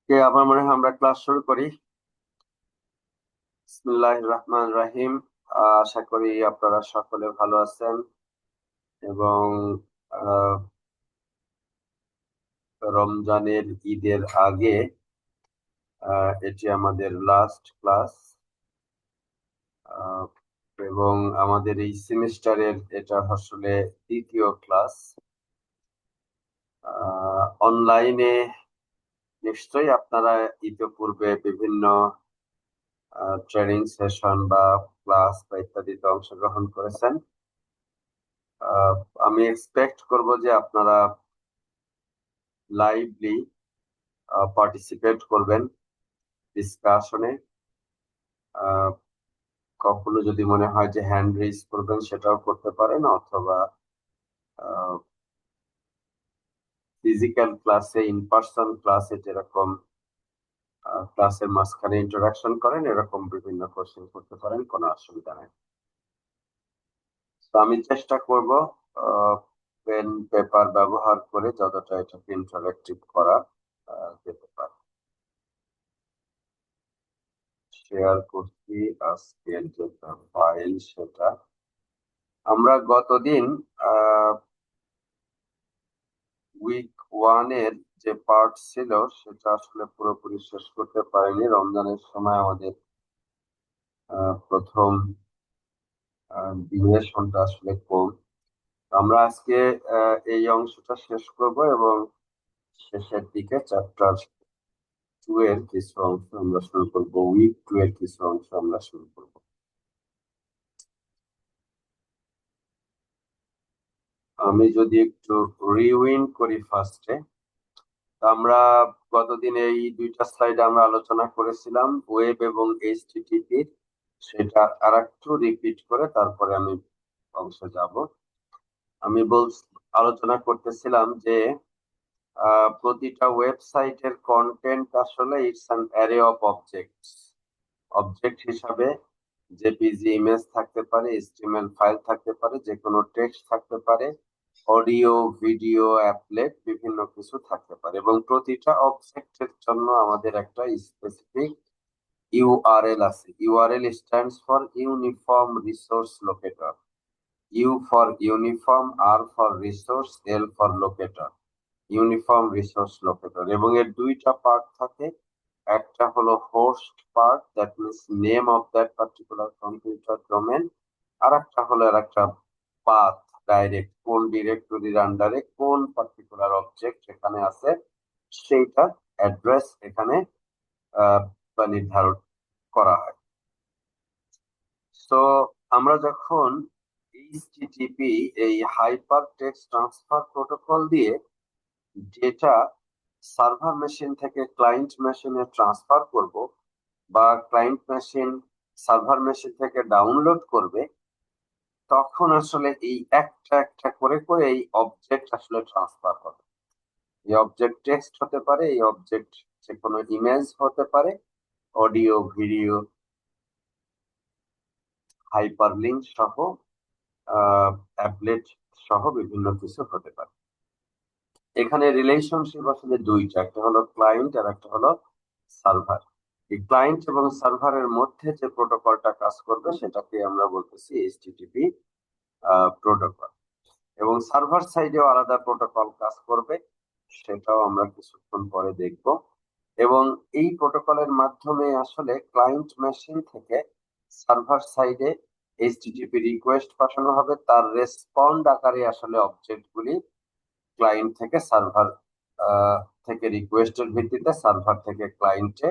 আবার মনে হয় আমরা ক্লাস শুরু করি। বিসমিল্লাহির রহমানির রহিম। আশা করি আপনারা সকলে ভালো আছেন এবং আহ, রমজানের ঈদের আগে এটি আমাদের লাস্ট ক্লাস এবং আমাদের এই সেমিস্টারের এটা আসলে দ্বিতীয় ক্লাস। অনলাইনে নিশ্চয়ই আপনারা ইতিপূর্বে বিভিন্ন ট্রেনিং সেশন বা ক্লাস বা ইত্যাদিতে অংশগ্রহণ করেছেন। আহ, আমি এক্সপেক্ট করব যে আপনারা লাইভলি পার্টিসিপেট করবেন ডিসকাশনে। কখনো যদি মনে হয় যে হ্যান্ড রেজ করবেন সেটাও করতে পারেন, অথবা ফিজিক্যাল ক্লাসে ইন পার্সন ক্লাসে যেরকম ক্লাসের মাঝখানে ইন্টারাকশন করেন এরকম বিভিন্ন কোশ্চেন করতে পারেন, কোনো অসুবিধা নেই। তো আমি চেষ্টা করব পেন পেপার ব্যবহার করে যতটা এটাকে ইন্টারেক্টিভ করা যেতে পারে। শেয়ার করছি আজকের যেটা ফাইল সেটা। আমরা গতদিন উইক ওয়ানের যে পার্ট ছিল সেটা আসলে পুরোপুরি শেষ করতে পারিনি। রমজানের সময় আমাদের প্রথম ডিউরেশনটা আসলে কম। আমরা আজকে এই অংশটা শেষ করব এবং শেষের দিকে চ্যাপ্টার 2 এর কিছু অংশ আমরা শুরু করব, উইক 2 এর কিছু অংশ আমরা শুরু করব। আমি যদি একটু রিউইন্ড করি ফার্স্টে, আমরা গতদিন এই দুইটা স্লাইডে আমরা আলোচনা করেছিলাম ওয়েব এবং এইচটিটিপি। সেটা আর একটু রিপিট করে তারপরে আমি অংশে যাব। আমি আলোচনা করতেছিলাম যে প্রতিটা ওয়েবসাইটের কন্টেন্ট আসলে it's an array of objects. Object হিসাবে জেপিজি ইমেজ থাকতে পারে, এইচটিএমএল ফাইল থাকতে পারে, যে কোনো টেক্সট থাকতে পারে, অডিও ভিডিও অ্যাপলেট বিভিন্ন কিছু থাকতে পারে, এবং প্রতিটা অবজেক্টের জন্য আমাদের একটা স্পেসিফিক ইউআরএল আছে। URL stands for uniform resource locator. U for uniform, R for resource, L for locator. Uniform resource locator, এবং এর দুইটা পার্ট থাকে। একটা হলো host part, that means name of that particular computer domain. আর একটা হলো এর একটা পাথ, ডাইরেক্ট কোন ডিরেক্টরির আন্ডারে কোন পার্টিকুলার অবজেক্ট এখানে আছে সেইটা অ্যাড্রেস এখানে বা নির্ধারণ করা হয়। তো আমরা যখন এইচটিটিপি এই হাইপার টেক্সট ট্রান্সফার প্রোটোকল দিয়ে ডেটা সার্ভার মেশিন থেকে ক্লায়েন্ট মেশিনে ট্রান্সফার করব, বা ক্লায়েন্ট মেশিন সার্ভার মেশিন থেকে ডাউনলোড করবে, তখন আসলে এই একটা একটা করে করে এই অবজেক্ট আসলে ট্রান্সফার হবে। এই অবজেক্ট টেক্সট হতে পারে, এই অবজেক্ট যে কোনো ইমেজ হতে পারে, অডিও ভিডিও হাইপারলিংক সহ অ্যাপলেট সহ বিভিন্ন কিছু হতে পারে। এখানে রিলেশনশিপ আসলে দুইটা, একটা হলো ক্লায়েন্ট আর একটা হলো সার্ভার। এই ক্লায়েন্ট এবং সার্ভারের মধ্যে যে প্রোটোকলটা কাজ করবে সেটাকে আমরা বলতেছি এইচটিটিপি প্রোটোকল, এবং সার্ভার সাইডেও আলাদা প্রোটোকল কাজ করবে, সেটাও আমরা কিছুক্ষণ পরে দেখব। এবং এই প্রোটোকলের মাধ্যমে আসলে ক্লায়েন্ট মেশিন থেকে সার্ভার সাইডে এইচটিটিপি রিকোয়েস্ট পাঠানো হবে, তার রেসপন্ড আকারে আসলে অবজেক্ট গুলি ক্লায়েন্ট থেকে সার্ভার থেকে রিকোয়েস্টের ভিত্তিতে সার্ভার থেকে ক্লায়েন্টে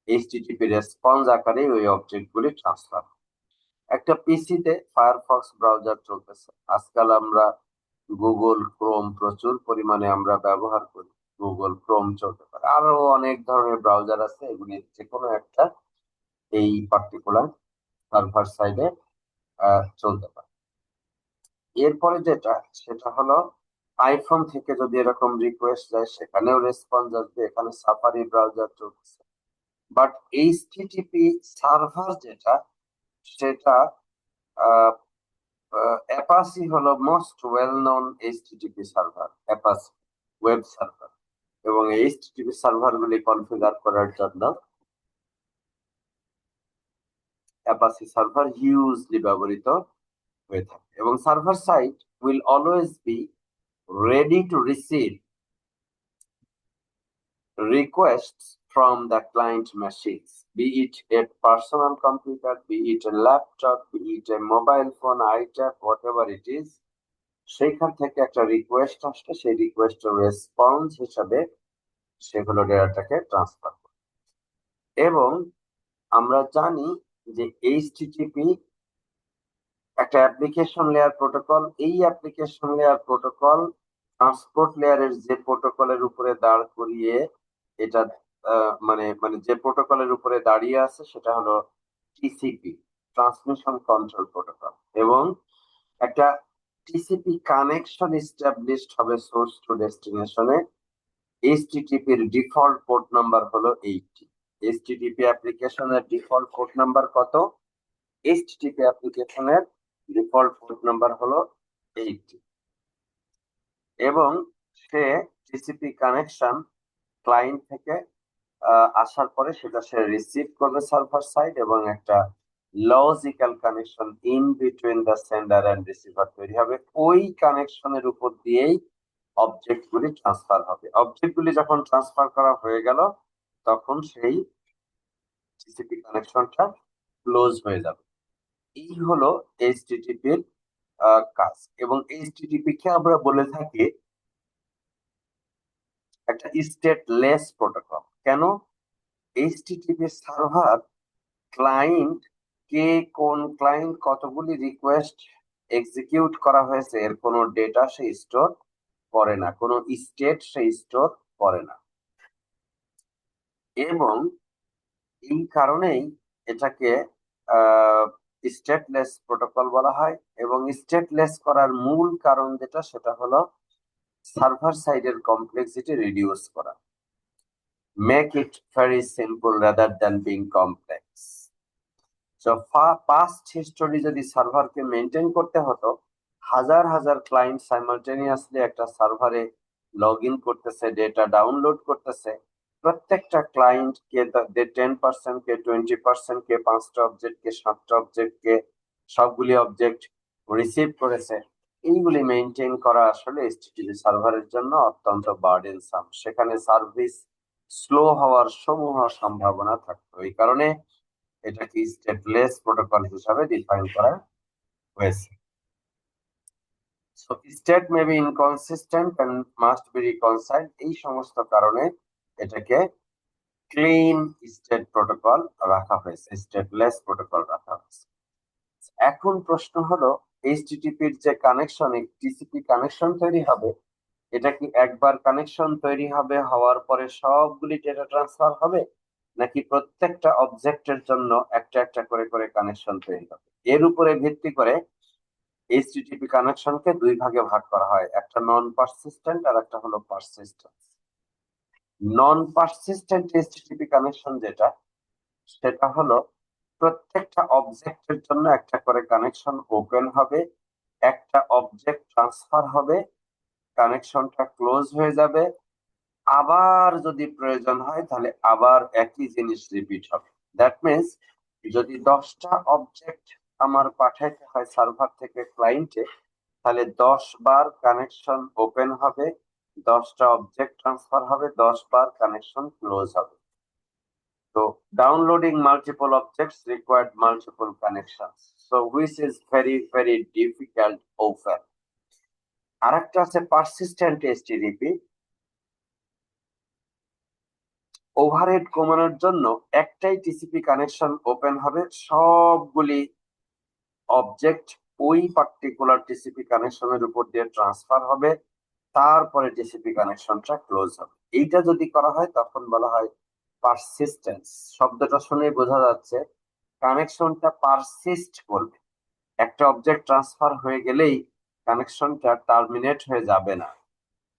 এইচটিটিপি রেসপন্স আকারে ওই অবজেক্ট গুলি ট্রান্সফার। একটা পিসিতে ফায়ারফক্স ব্রাউজার চলতেছে আজকাল। আমরা গুগল ক্রোম প্রচুর পরিমাণে আমরা ব্যবহার করি। গুগল ক্রোম চলতে পারে, আরো অনেক ধরনের ব্রাউজার আছে, এগুলি যে কোনো একটা এই পার্টিকুলার সার্ভার সাইডে চলতে পারে। এরপরে যেটা সেটা হলো আইফোন থেকে যদি এরকম রিকোয়েস্ট যায় সেখানেও রেসপন্স আসবে, এখানে সাফারি ব্রাউজার চলছে। বাট এইচটিটিপি সার্ভার যেটা সেটা অ্যাপাসি হলো most well known HTTP server, অ্যাপাসি web server. এবং এই HTTP সার্ভারগুলি কনফিগার করার জন্য অ্যাপাচি সার্ভার হিউজলি ব্যবহৃত হয়ে থাকে এবং server site will always be ready to receive requests from the client machines, be it a personal computer, be it a laptop, be it a mobile phone, iTab, whatever it is, সেইখান থেকে একটা request আসলে সেই রিকোয়েস্টের response হিসাবে সেগুলো ডেটাটাকে transfer করে। এবং আমরা জানি যে এইচটিটিপি একটা অ্যাপ্লিকেশন লেয়ার প্রোটোকল। এই অ্যাপ্লিকেশন লেয়ার প্রোটোকল ট্রান্সপোর্ট লেয়ারের যে প্রোটোকলের উপরে দাঁড় করিয়ে এটা মানে মানে যে প্রোটোকলের উপরে দাঁড়িয়ে আছে সেটা হলো টিসিপি, ট্রান্সমিশন কন্ট্রোল প্রোটোকল। এবং একটা টিসিপি কানেকশন এস্টাবলিশড হবে সোর্স টু ডেস্টিনেশনে। এইচটিটিপির ডিফল্ট পোর্ট নাম্বার হলো 80। এইচটিটিপি অ্যাপ্লিকেশনের ডিফল্ট পোর্ট নাম্বার কত? এইচটিটিপি অ্যাপ্লিকেশনের ডিফল্ট পোর্ট নাম্বার হলো 80 এবং সে টিসিপি কানেকশন ক্লায়েন্ট থেকে আসার পরে সেটা সে রিসিভ করবে সার্ভার সাইড এবং একটা logical connection in between the sender and receiver তৈরি হবে। ওই কানেকশনের উপর দিয়েই অবজেক্ট গুলি ট্রান্সফার হবে। অবজেক্ট গুলি যখন ট্রান্সফার করা হয়ে গেল তখন সেই টিসিপি কানেকশনটা ক্লোজ হয়ে যাবে। এই হলো এইচটিটিপির কাজ। এবং এইচটিটিপি কে আমরা বলে থাকি একটা স্টেটলেস প্রোটোকল। কেন? এইচটিটিপি সার্ভার ক্লায়েন্ট কে কোন ক্লায়েন্ট কতগুলি রিকোয়েস্ট এক্সিকিউট করা হয়েছে এর কোনো ডেটা সে স্টোর করে না, কোনো স্টেট সে স্টোর করে না। এবং এই কারণেই এটাকে স্টেটলেস প্রোটোকল বলা হয়। এবং স্টেটলেস করার মূল কারণ যেটা সেটা হলো সার্ভার সাইডের কমপ্লেক্সিটি রিডিউস করা, make it very simple rather than being complex. Past history যদি সার্ভারকে মেনটেন করতে হতো, হাজার হাজার ক্লায়েন্ট সাইমালটেনিয়াসলি একটা সার্ভারে লগ ইন করতেছে, ডেটা ডাউনলোড করতেছে, প্রত্যেকটা ক্লায়েন্ট কে 10%, কে 20%, কে 5টা অবজেক্ট, কে 7টা অবজেক্ট, কে সবগুলি অবজেক্ট রিসিভ করেছে, এইগুলি মেনটেন করা আসলে এইচটিটিপি সার্ভারের জন্য অত্যন্ত বার্ডেনসাম। সেখানে সার্ভিস স্লো হওয়ার সমূহ সম্ভাবনা থাকতো। এই কারণে এটাকে স্টেটলেস প্রোটোকল হিসাবে ডিফাইন করা হয়েছে। So state may be inconsistent and must be reconciled. এই সমস্ত কারণে এটাকে ক্লিন স্টেট প্রোটোকল রাখা হয়েছে, স্টেটলেস প্রোটোকল রাখা হয়েছে। এখন প্রশ্ন হলো এইচটিটিপির যে কানেকশন, টিসিপি কানেকশন তৈরি হবে, এটা কি একবার কানেকশন তৈরি হবে, হওয়ার পরে সবগুলি ডেটা ট্রান্সফার হবে, নাকি প্রত্যেকটা অবজেক্টের জন্য একটা একটা করে করে কানেকশন তৈরি হবে? এর উপরে ভিত্তি করে এইচটিটিপি কানেকশনকে দুই ভাগে ভাগ করা হয়, একটা নন পারসিস্টেন্ট আর একটা হলো পারসিস্টেন্ট। নন পারসিস্টেন্ট এইচটিটিপি কানেকশন যেটা, সেটা হলো প্রত্যেকটা অবজেক্টের জন্য একটা করে কানেকশন ওপেন হবে, একটা অবজেক্ট ট্রান্সফার হবে, কানেকশনটা ক্লোজ হয়ে যাবে, আবার যদি প্রয়োজন হয় তাহলে আবার একই জিনিস রিপিট হবে। দ্যাট মিনস যদি 10টা অবজেক্ট আমার পাঠাইতে হয় সার্ভার থেকে ক্লায়েন্টে, তাহলে 10 বার কানেকশন ওপেন হবে, 10টা অবজেক্ট ট্রান্সফার হবে, 10 বার কানেকশন ক্লোজ হবে। তো downloading multiple objects required multiple connections, so which is very very difficult often. আরেকটা আছে persistent HTTP। ওভারহেড কমানোর জন্য একটাই টিসিপি কানেকশন ওপেন হবে, সবগুলি অবজেক্ট ওই পার্টিকুলার টিসিপি কানেকশনের উপর দিয়ে ট্রান্সফার হবে, তারপরে টিসিপি কানেকশনটা ক্লোজ হবে। এইটা যদি করা হয় তখন বলা হয় পারসিস্টেন্স। শব্দটা শুনে বোঝা যাচ্ছে কানেকশনটা পারসিস্ট করবে। একটা অবজেক্ট ট্রান্সফার হয়ে গেলেই কানেকশনটা টার্মিনেট হয়ে যাবে না,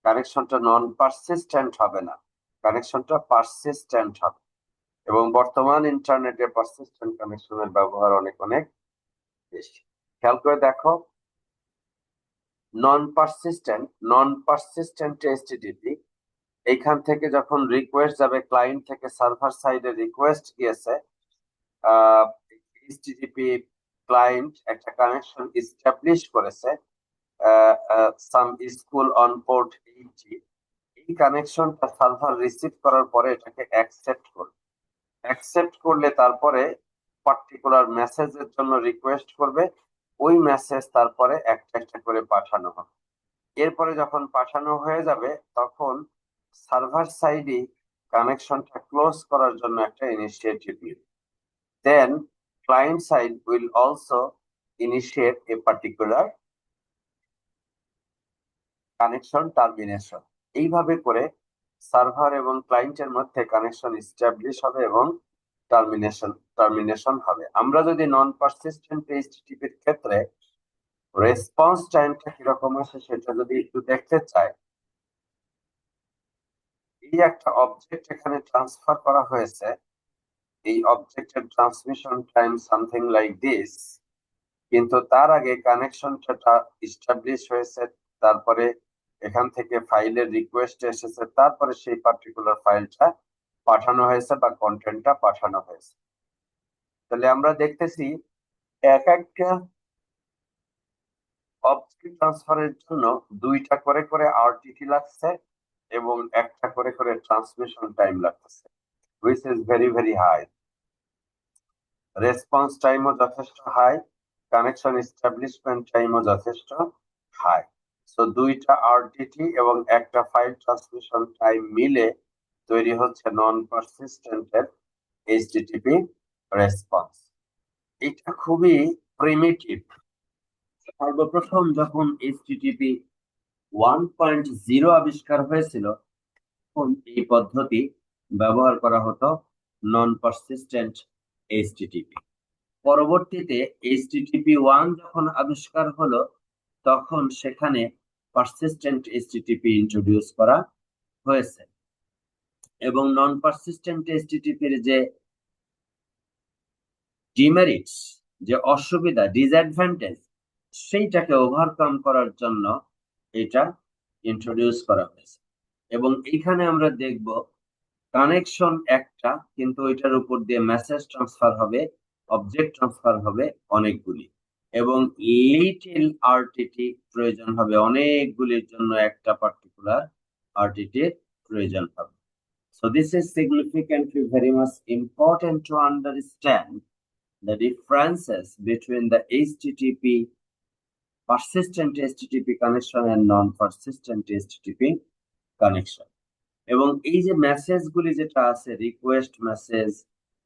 কানেকশনটা নন পারসিস্টেন্ট হবে না, কানেকশনটা পারসিস্টেন্ট হবে। এবং বর্তমান ইন্টারনেটে পারসিস্টেন্ট কানেকশনের ব্যবহার অনেক অনেক বেশি। খেয়াল করে দেখো, নন পারসিস্টেন্ট এইচটিটিপি এইখান থেকে যখন রিকোয়েস্ট যাবে ক্লায়েন্ট থেকে সার্ভার সাইডে রিকোয়েস্ট গিয়েছে, এইচটিটিপি ক্লায়েন্ট একটা কানেকশন এস্টাবলিশ করেছে সাম স্কুল অন পোর্ট 80, এই কানেকশনটা সার্ভার রিসিভ করার পরে এটাকে অ্যাকসেপ্ট করলে তারপরে পার্টিকুলার মেসেজের জন্য রিকোয়েস্ট করবে, ওই মেসেজ তারপরে একটা একটা করে পাঠানো হবে। এরপরে যখন পাঠানো হয়ে যাবে তখন সার্ভার সাইডে কানেকশনটা ক্লোজ করার জন্য একটা ইনিশিয়েটিভ নেবে। Then client side will also initiate a particular connection termination. এইভাবে করে সার্ভার এবং ক্লায়েন্টের মধ্যে কানেকশন এস্টাবলিশ হবে এবং টার্মিনেশন হবে। আমরা যদি নন পারসিস্টেন্ট এইচটিটিপির ক্ষেত্রে রেসপন্স টাইমটা কিরকম আসে সেটা যদি একটু দেখতে চাই, এই একটা অবজেক্ট এখানে ট্রান্সফার করা হয়েছে, এই অবজেক্টের transmission time something like this, কিন্তু তার আগে কানেকশনটা এস্টাবলিশ হয়েছে, তারপরে এখান থেকে ফাইলের রিকোয়েস্ট এসেছে, তারপরে সেই পার্টিকুলার ফাইলটা পাঠানো হয়েছে বা কন্টেন্টটা পাঠানো হয়েছে। তাহলে আমরা দেখতেছি এক একটা অবজেক্ট ট্রান্সফারের জন্য দুইটা করে করে আরটিটি লাগছে এবং একটা করে করে ট্রান্সমিশন টাইম লাগতেছে, which is very very high. Response টাইমও যথেষ্ট হাই, কানেকশন এস্টাবলিশমেন্ট টাইমও যথেষ্ট হাই। সো দুইটা আরটিটি এবং একটা ফাইল ট্রান্সমিশন টাইম মিলে তৈরি হচ্ছে নন পারসিস্টেন্টের এইচটিটিপি রেসপন্স। এটা খুবই প্রিমিটিভ। সর্বপ্রথম যখন এইচটিটিপি 1.0 আবিষ্কার হয়েছিল তখন এই পদ্ধতি ব্যবহার করা হতো নন পারসিস্টেন্ট এইচটিটিপি। পরবর্তীতে এইচটিটিপি 1 যখন আবিষ্কার হলো তখন সেখানে পারসিস্টেন্ট এইচটিটিপি ইন্ট্রোডিউস করা হয়েছে এবং নন পারসিস্টেন্ট এইচটিটিপির যে ডিমেরিটস, যে অসুবিধা, ডিসঅ্যাডভান্টেজ, সেইটাকে ওভারকাম করার জন্য এটা ইন্ট্রোডিউস করা হয়েছে। এবং এখানে আমরা দেখব কানেকশন একটা, কিন্তু ওইটার উপর দিয়ে মেসেজ ট্রান্সফার হবে, অবজেক্ট ট্রান্সফার হবে অনেকগুলি, এবং লিটল আরটিটি প্রয়োজন হবে অনেকগুলির জন্য একটা পার্টিকুলার আরটিটির প্রয়োজন হবে। So this is significantly very much important to understand the differences between the HTTP persistent HTTP connection and non-persistent HTTP connection. এবং এই যে মেসেজগুলি যেটা আছে, রিকোয়েস্ট মেসেজ,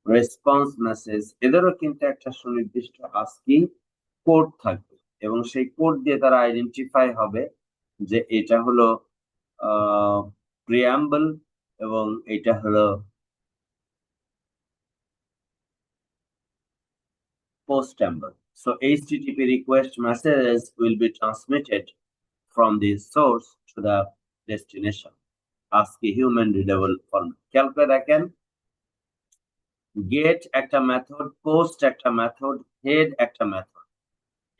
রেসপন্স মেসেজ, এদেরও কিন্তু একটা সুনির্দিষ্ট আস্কি কোড থাকবে এবং সেই কোড দিয়ে তারা আইডেন্টিফাই হবে যে এটা হলো প্রিঅ্যাম্বল এবং এটা হলো post-amble. So HTTP request messages will be transmitted from the source to the destination. ASCII human readable format. খেয়াল করে দেখেন, গেট একটা মেথড, পোস্ট একটা মেথড, হেড একটা মেথড,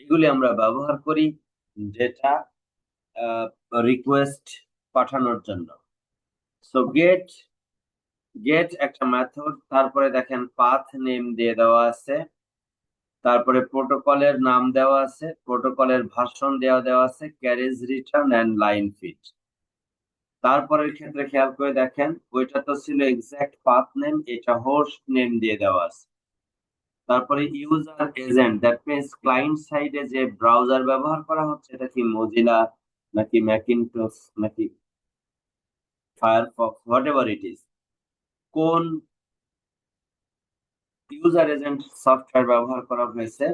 এগুলি আমরা ব্যবহার করি যেটা রিকোয়েস্ট পাঠানোর জন্য। সো গেট একটা মেথড, তারপরে দেখেন পাথ নেম দিয়ে দেওয়া আছে, তারপরে প্রোটোকলের নাম দেওয়া আছে, প্রোটোকলের ভার্সন দেওয়া আছে, carriage return and line feed. তারপরের ক্ষেত্রে খেয়াল করে দেখেন, ওইটা তো ছিল এক্সাক্ট পাথ নেম, এটা হোস্ট নেম দিয়ে দেওয়া আছে। তারপরে user agent, that means client সাইডে যে ব্রাউজার ব্যবহার করা হচ্ছে এটা কি মজিলা নাকি ম্যাকিনটশ নাকি ফায়ারফক্স, হোয়াটএভার ইট ইজ, কোন ইউজার এজেন্ট সফটওয়্যার ব্যবহার করা হয়েছে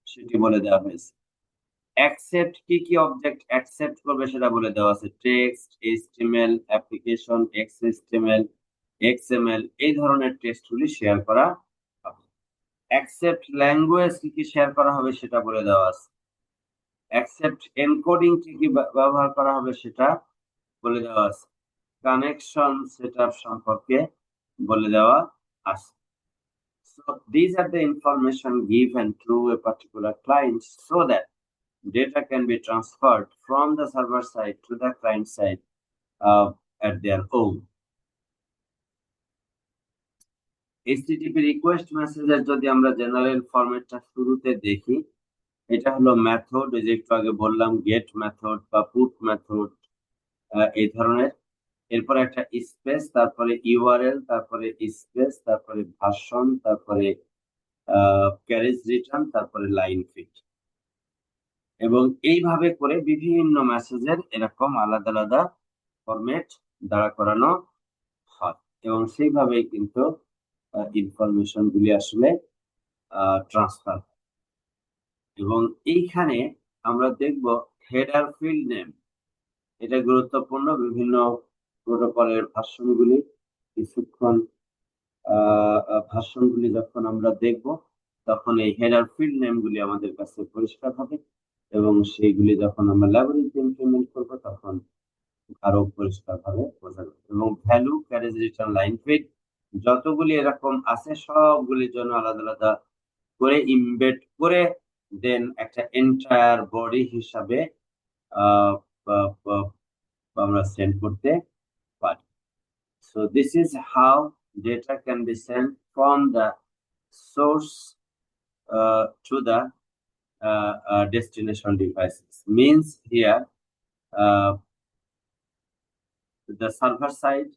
সেটি বলে দেওয়া হয়েছে। অ্যাকসেপ্ট কি কি অবজেক্ট অ্যাকসেপ্ট করবে সেটা বলে দেওয়া আছে, টেক্সট, এইচটিএমএল, অ্যাপ্লিকেশন, এক্সএসটিএমএল, এক্সএমএল, এই ধরনের টেক্সটগুলি শেয়ার করা হবে। অ্যাকসেপ্ট ল্যাঙ্গুয়েজ কি কি শেয়ার করা হবে সেটা বলে দেওয়া আছে। অ্যাকসেপ্ট এনকোডিং কি কি ব্যবহার করা হবে সেটা বলে দেওয়া আছে। কানেকশন সেটআপ সম্পর্কে বলে দেওয়া আছে। So these are the information given to a particular client so that data can be transferred from the server side to the client side at their own. HTTP request মেসেজের যদি আমরা general ফরম্যাটটা শুরুতে দেখি, এটা হলো মেথড, যে একটু আগে বললাম গেট মেথড বা পুট মেথড এই ধরনের। এরপরে একটা স্পেস, তারপরে ইউআরএল, তারপরে স্পেস, তারপরে ভার্সন, তারপরে ক্যারেজ রিটার্ন, তারপরে লাইন ফিট। এবং এইভাবে করে বিভিন্ন মেসেজের এরকম আলাদা আলাদা ফরম্যাট দাঁড়া করানো হয় এবং সেইভাবেই কিন্তু ইনফরমেশন গুলি আসলে ট্রান্সফার। এবং এইখানে আমরা দেখব হেডার ফিল্ড নেম, এটা গুরুত্বপূর্ণ। বিভিন্ন প্রোটোকলের ভার্সনগুলি কিছুক্ষণ ভার্সনগুলি যখন আমরা দেখব তখন এই হেডার ফিল্ড নেম গুলি আমাদের কাছে পরিষ্কার হবে এবং সেইগুলি যখন আমরা ল্যাবরেটরিতে ইমপ্লিমেন্ট করব তখন আরো পরিষ্কার ভাবে বোঝা যাবে। এবং value, carriage return, line feed যতগুলি এরকম আছে সবগুলির জন্য আলাদা আলাদা করে ইমবেড করে দেন একটা এন্টায়ার বডি হিসাবে আমরা সেন্ড করতে পারি। So this is how data can be sent from the source to the destination devices. Means here the server side,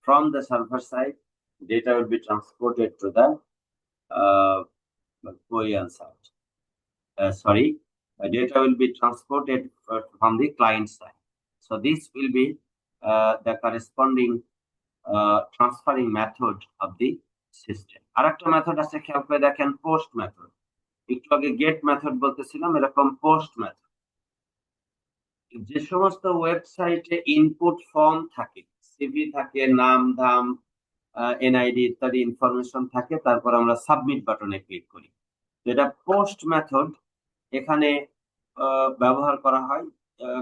from the server side, data will be transported to the Korean side. Data will be transported from the client side. So this will be the corresponding transferring method of the system. আরেকটা method আছে, খেয়াল করে দেখেন, post method. একটু আগে get method বলতেছিলাম, এরকম post method. যে সমস্ত ওয়েবসাইটে ইনপুট ফর্ম থাকে, সিভি থাকে, নাম ধাম, এনআইডি ইত্যাদি ইনফরমেশন থাকে, তারপর আমরা সাবমিট বাটনে ক্লিক করি। যেটা পোস্ট মেথড এখানে ব্যবহার করা হয়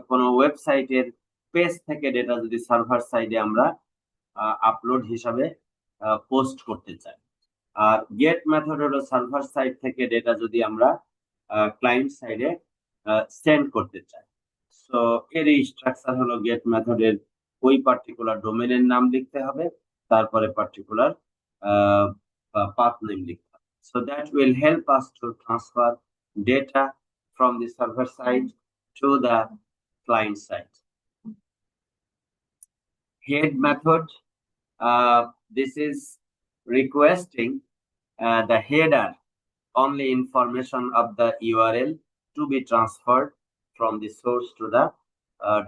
কোনো ওয়েবসাইটের পেজ থেকে ডেটা যদি সার্ভার সাইডে আমরা আপলোড হিসাবে পোস্ট করতে চাই। আর গেট মেথড হলো সার্ভার সাইড থেকে ডেটা যদি আমরা ক্লায়েন্ট সাইডে সেন্ড করতে চাই। সো এর স্ট্রাকচার হলো গেট মেথডের ওই পার্টিকুলার ডোমেনের নাম লিখতে হবে, তারপরে পার্টিকুলার পাথ নেম লিখতে হবে। So that will help us to transfer data from the server side to the client side. Head method, this is requesting the header only information of the URL to be transferred from the source to the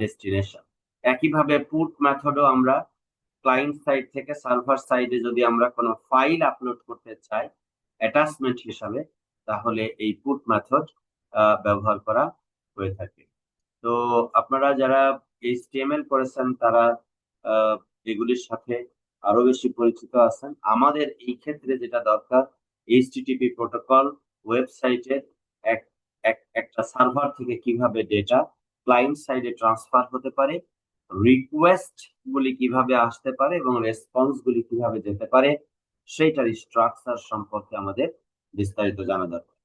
destination. একইভাবে put মেথডও আমরা client side থেকে server সাইডে যদি আমরা কোনো file upload করতে চাই attachment হিসাবে, তাহলে এই পুট মেথড ব্যবহার করা হয়ে থাকে। তো আপনারা যারা HTML করেছেন তারা এগুলির সাথে আরো বেশি পরিচিত আছেন। আমাদের এই ক্ষেত্রে যেটা দরকার, HTTP প্রোটোকল ওয়েবসাইটের একটা সার্ভার থেকে কিভাবে ডেটা ক্লায়েন্ট সাইডে ট্রান্সফার হতে পারে, রিকোয়েস্ট গুলি কিভাবে আসতে পারে এবং রেসপন্স গুলি কিভাবে যেতে পারে, সেইটার স্ট্রাকচার সম্পর্কে আমাদের বিস্তারিত জানা দরকার।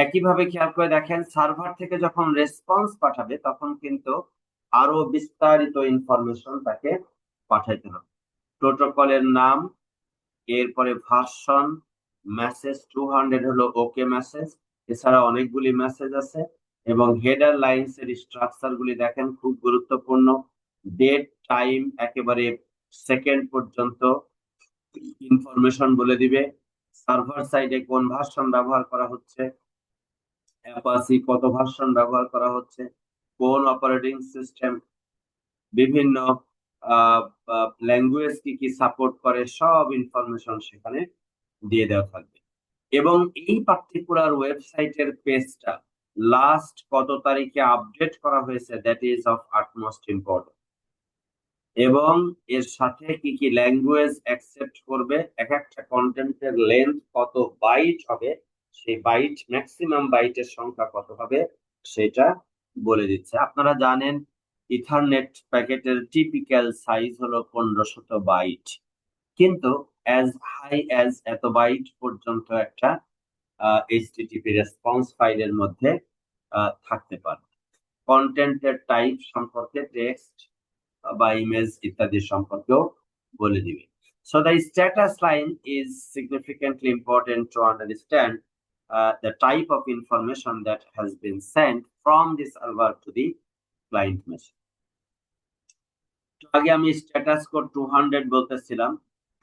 একইভাবে খেয়াল করে দেখেন, সার্ভার থেকে যখন রেসপন্স পাঠাবে তখন কিন্তু আরো বিস্তারিত ইনফরমেশন তাকে পাঠাইতে হবে। প্রোটোকলের নাম, এরপরে ভার্সন, মেসেজ 200 হলো ওকে মেসেজ, এছাড়া অনেকগুলি মেসেজ আছে। এবং হেডার লাইনস এর স্ট্রাকচার গুলি দেখেন, খুব গুরুত্বপূর্ণ। ডেট, টাইম, একেবারে সেকেন্ড পর্যন্ত ইনফরমেশন বলে দিবে। সার্ভার সাইডে কোন ভার্সন ব্যবহার করা হচ্ছে, অ্যাপাচি কত ভার্সন ব্যবহার করা হচ্ছে, কোন অপারেটিং সিস্টেম, বিভিন্ন ল্যাঙ্গুয়েজ কি সাপোর্ট করে, সব ইনফরমেশন সেখানে দিয়ে দেওয়া থাকবে। এবং এই পার্টিকুলার ওয়েবসাইটের পেজটা লাস্ট কত তারিখে আপডেট করা হয়েছে, that is of utmost important. এবং এর সাথে কি ল্যাঙ্গুয়েজ অ্যাকসেপ্ট করবে, এক একটা কন্টেন্টের লেন্থ কত বাইট হবে, সেই বাইট ম্যাক্সিমাম বাইটের সংখ্যা কত হবে সেটা বলে দিচ্ছে। আপনারা জানেন ইথারনেট প্যাকেটের টিপিক্যাল সাইজ হলো 1500 বাইট, কিন্তু অ্যাজ হাই অ্যাজ এত বাইট পর্যন্ত একটা HTTP রেসপন্স ফাইলের মধ্যে থাকতে পারে। কন্টেন্টের টাইপ সম্পর্কে টেক্সট, বা ইমেজ ইত্যাদি সম্পর্কেও বলে দিবে। So the status line is significantly important to understand the type of information that has been sent from the server to the client machine. আগে আমি স্ট্যাটাস কোড 200 বলতেছিলাম।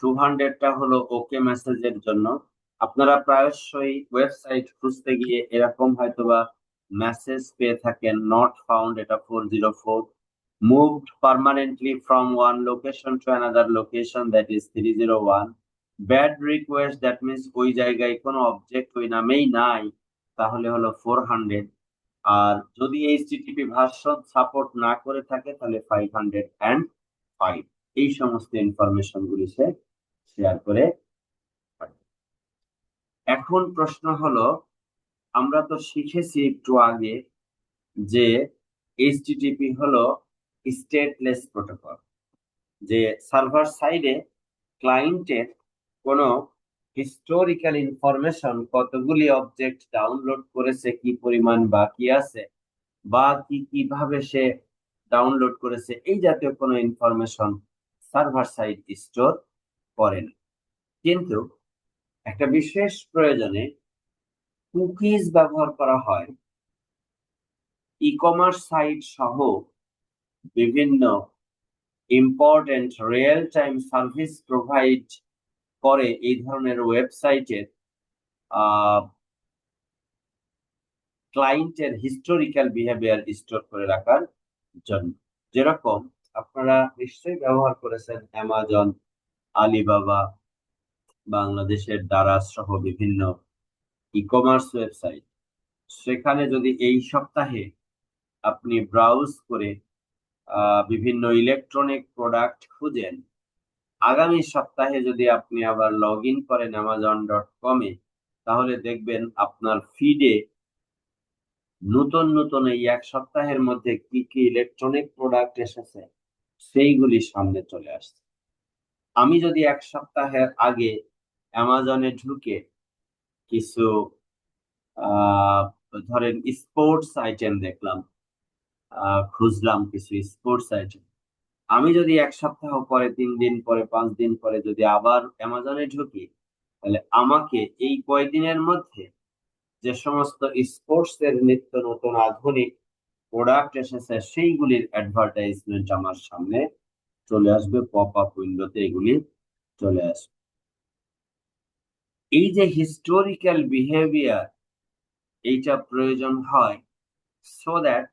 200টা হলো ওকে মেসেজের জন্য। আপনারা প্রায়শই ওয়েবসাইট খুঁজতে গিয়ে এরকম হয়তোবা মেসেজ পেয়ে থাকেন, নট ফাউন্ড, এটা 404, moved permanently from one location to another location, that is 301, bad request, that means ওই জায়গায় কোনো অবজেক্ট ওই নামেই নাই, তাহলে হলো 400। আর যদি এইচটিটিপি ভার্সন সাপোর্ট না করে থাকে তাহলে 505। এই সমস্ত ইনফরমেশন গুলি সে শেয়ার করে। এখন প্রশ্ন হলো, আমরা তো শিখেছি একটু আগে যে এইচটিটিপি হলো স্টেটলেস প্রোটোকল, যে সার্ভার সাইডে ক্লায়েন্টের কোনো হিস্টোরিক্যাল ইনফরমেশন, কতগুলি অবজেক্ট ডাউনলোড করেছে, কি পরিমাণ বাকি আছে, বা কিভাবে সে ডাউনলোড করেছে, এই জাতীয় কোনো ইনফরমেশন সার্ভার সাইড স্টোর করে না। কিন্তু একটা বিশেষ প্রয়োজনে কুকিজ ব্যবহার করা হয়। ই কমার্স সাইট সহ বিভিন্ন important real time service provide করে এই ধরনের ওয়েবসাইটের ক্লায়েন্টের হিস্টোরিক্যাল বিহেভিয়ার স্টোর করে রাখার জন্য। যেরকম আপনারা নিশ্চয়ই ব্যবহার করেছেন অ্যামাজন, আলিবাবা, বাংলাদেশের দারাজ সহ বিভিন্ন ই কমার্স ওয়েবসাইট। সেখানে যদি এই সপ্তাহে আপনি ব্রাউজ করে বিভিন্ন ইলেকট্রনিক প্রোডাক্ট খুঁজেন, আগামী সপ্তাহে যদি আপনি আবার লগ ইন করেন amazon.com-এ, তাহলে দেখবেন আপনার ফিডে নতুন নতুন এই এক সপ্তাহের মধ্যে কি কি ইলেকট্রনিক প্রোডাক্ট এসেছে সেইগুলি সামনে চলে আসছে। আমি যদি এক সপ্তাহের আগে অ্যামাজনে ঢুকে কিছু ধরেন স্পোর্টস আইটেম দেখলাম, খুঁজলাম কিছু স্পোর্টস আইটেম, আমি যদি এক সপ্তাহ পরে, 3 দিন পরে, 5 দিন পরে যদি আবার অ্যামাজনে ঢুকি, তাহলে আমাকে এই কয়দিনের মধ্যে যে সমস্ত স্পোর্টস এর নিত্য নতুন আধুনিক প্রোডাক্ট এসেছে সেইগুলির অ্যাডভার্টাইজমেন্ট আমার সামনে চলে আসবে, পপ আপ উইন্ডোতে এগুলি চলে আসবে। এই যে হিস্টোরিক্যাল বিহেভিয়ার, এইটা প্রয়োজন হয় সো দ্যাট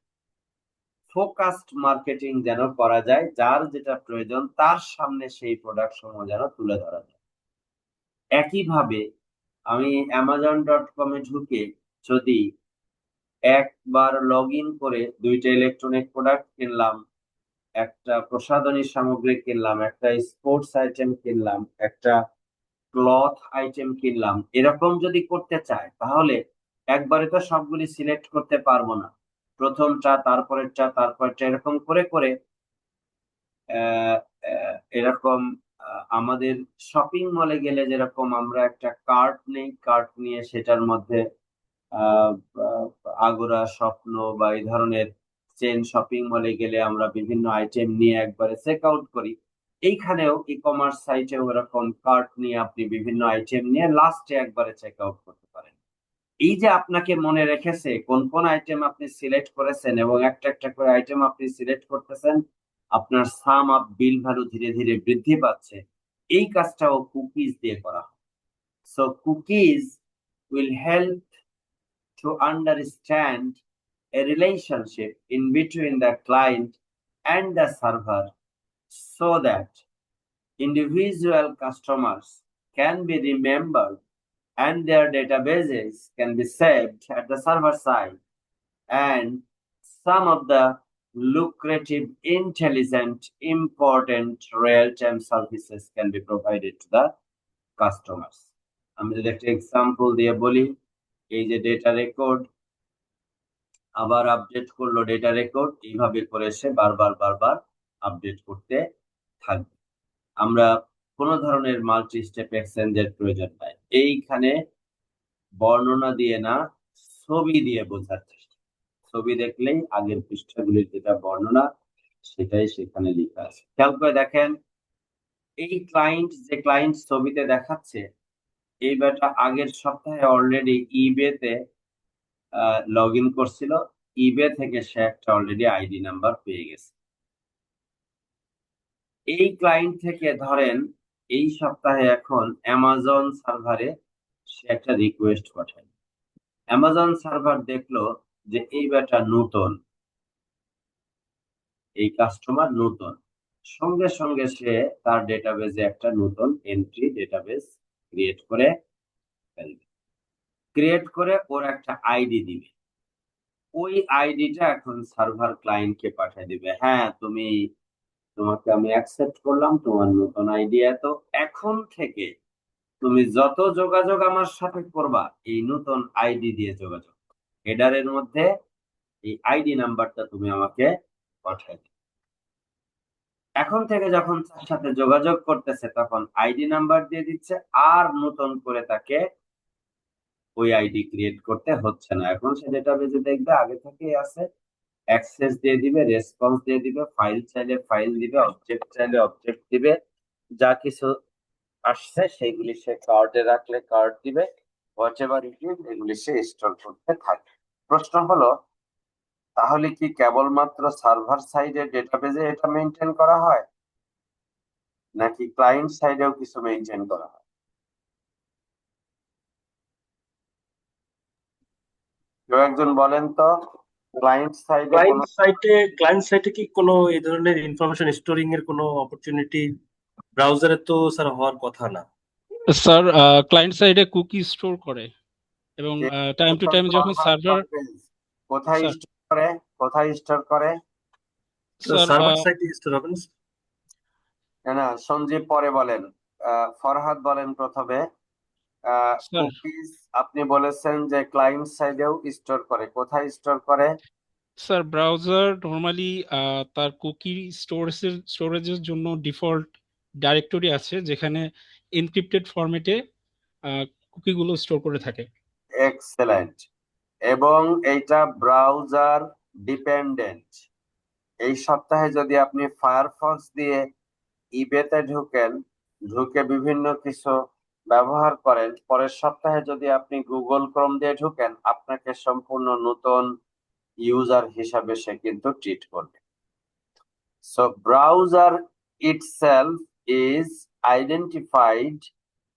ফোকাসড মার্কেটিং যেন করা যায়, যার যেটা প্রয়োজন তার সামনে সেই প্রোডাক্ট সমূহ যেন তুলে ধরা যায়। একইভাবে আমি amazon.com-এ ঢুকে যদি একবার লগ ইন করে 2টা ইলেকট্রনিক প্রোডাক্ট কিনলাম, একটা প্রসাধনী সামগ্রী কিনলাম, একটা স্পোর্টস আইটেম কিনলাম, একটা ক্লথ আইটেম কিনলাম, এরকম যদি করতে চাই তাহলে একবারে তো সবগুলি সিলেক্ট করতে পারবো না। প্রথমটা, তারপরেরটা, তারপরেরটা, এরকম করে করে এরকম আমাদের শপিং মলে গেলে যেরকম আমরা একটা কার্ট নেই, কার্ট নিয়ে সেটার মধ্যে আগোরা, স্বপ্ন বা এই ধরনের চেন শপিং মলে গেলে আমরা বিভিন্ন আইটেম নিয়ে একবারে চেক আউট করি, এইখানেও ই কমার্স সাইটেও এরকম কার্ট নিয়ে আপনি বিভিন্ন আইটেম নিয়ে লাস্টে একবারে চেক আউট করতে পারেন। এই যে আপনাকে মনে রেখেছে কোন কোন আইটেম আপনি সিলেক্ট করেছেন এবং একটা একটা করে আইটেম আপনি সিলেক্ট করতেছেন, আপনার সাম আপ বিল ভ্যালু ধীরে ধীরে বৃদ্ধি পাচ্ছে, এই কাজটাও কুকিজ দিয়ে করা হয়। So cookies will help to understand a relationship in between the client and the server so that individual customers can be remembered and their databases can be saved at the server side, and some of the lucrative, intelligent, important real-time services can be provided to the customers. আমি যদি একটা example দিয়ে বলি, এই যে data record আবার update করলো, data record এইভাবে করে সে বারবার বারবার আপডেট করতে থাকবে। আমরা কোনো ধরনের মাল্টি স্টেপ এক্সচেঞ্জের প্রয়োজন নাই, এইখানে বর্ণনা দিয়ে না, ছবি দিয়ে বোঝার চেষ্টা। ছবি দেখলেই আগের পৃষ্ঠাগুলির যেটা বর্ণনা সেটাই সেখানে লেখা আছে। খেয়াল করে দেখেন, এই ক্লায়েন্ট ছবিতে দেখাচ্ছে, এই বেটা আগের সপ্তাহে অলরেডি ইবেতে লগ ইন করছিল। ইবে থেকে সে একটা অলরেডি আইডি নাম্বার পেয়ে গেছে। এই ক্লায়েন্ট থেকে ধরেন এই সপ্তাহে এখন অ্যামাজন সার্ভারে সে একটা রিকোয়েস্ট পাঠায়। অ্যামাজন সার্ভার দেখলো যে এই বেটা নতুন, এই কাস্টমার নতুন, সঙ্গে সঙ্গে সে তার ডেটাবেজে একটা নতুন এন্ট্রি ডেটাবেজ ক্রিয়েট করে ফেলবে। ক্রিয়েট করে ওর একটা আইডি দিবে। ওই আইডিটা এখন সার্ভার ক্লায়েন্টকে পাঠিয়ে দিবে, হ্যাঁ তোমাকে আমি অ্যাকসেপ্ট করলাম, তোমার নতুন আইডি এত, এখন থেকে তুমি যত যোগাযোগ আমার সাথে করবা এই নতুন আইডি দিয়ে যোগাযোগ, হেডারের মধ্যে এই আইডি নাম্বারটা তুমি আমাকে পাঠিয়ে দিবে। এখন থেকে যখন তার সাথে যোগাযোগ করতেছে তখন আইডি নাম্বার দিয়ে দিচ্ছে, আর নতুন করে তাকে ওই আইডি ক্রিয়েট করতে হচ্ছে না। এখন সে ডেটাবেজে দেখবে আগে থেকেই আছে, অ্যাক্সেস দিয়ে দিবে, রেসপন্স দিয়ে দিবে, ফাইল চাইলে ফাইল দিবে, অবজেক্ট চাইলে অবজেক্ট দিবে, যা কিছু আসছে সেগুলি সে কার্ডে রাখলে কার্ড দিবে, হোয়াট এভার ইট ইজ এগুলি সে ইনস্টল করতে থাকে। প্রশ্ন হলো, তাহলে কি কেবলমাত্র সার্ভার সাইডে ডেটাবেজে এটা মেনটেন করা হয়, নাকি ক্লায়েন্ট সাইডেও কিছু মেনটেন করা হয়? কেউ একজন বলেন তো, ক্লায়েন্ট সাইডে কোনো ক্লায়েন্ট সাইটে কি কোনো এই ধরনের ইনফরমেশন স্টোরিং এর কোনো অপরচুনিটি ব্রাউজারে তো স্যার হওয়ার কথা না। স্যার ক্লায়েন্ট সাইডে কুকি স্টোর করে এবং টাইম টু টাইম যখন সার্ভার কোথায় স্যার স্টোর করে, কোথায় স্টোর করে? তো স্যার সার্ভার সাইটে স্টোর হবে না? না না, সঞ্জীব পরে বলেন, ফরহাদ বলেন প্রথমে। স্যার কুকিজ আপনি বলেছেন যে ক্লায়েন্ট সাইডেও স্টোর করে, কোথায় স্টোর করে? স্যার ব্রাউজার নর্মালি তার কুকি স্টোরেজের জন্য ডিফল্ট ডাইরেক্টরি আছে যেখানে এনক্রিপ্টেড ফরম্যাটে কুকিগুলো স্টোর করে থাকে। এক্সেলেন্ট। এবং এইটা ব্রাউজার ডিপেন্ডেন্ট। এই সপ্তাহে যদি আপনি ফায়ারফক্স দিয়ে ইবেতে ঢুকেন, ঢুকে বিভিন্ন কিছু ব্যবহার করেন, পরের সপ্তাহে যদি আপনি গুগল ক্রোম দিয়ে ঢুকেন, আপনাকে সম্পূর্ণ নতুন ইউজার হিসাবে সে কিন্তু ট্রিট করবে। So browser itself is identified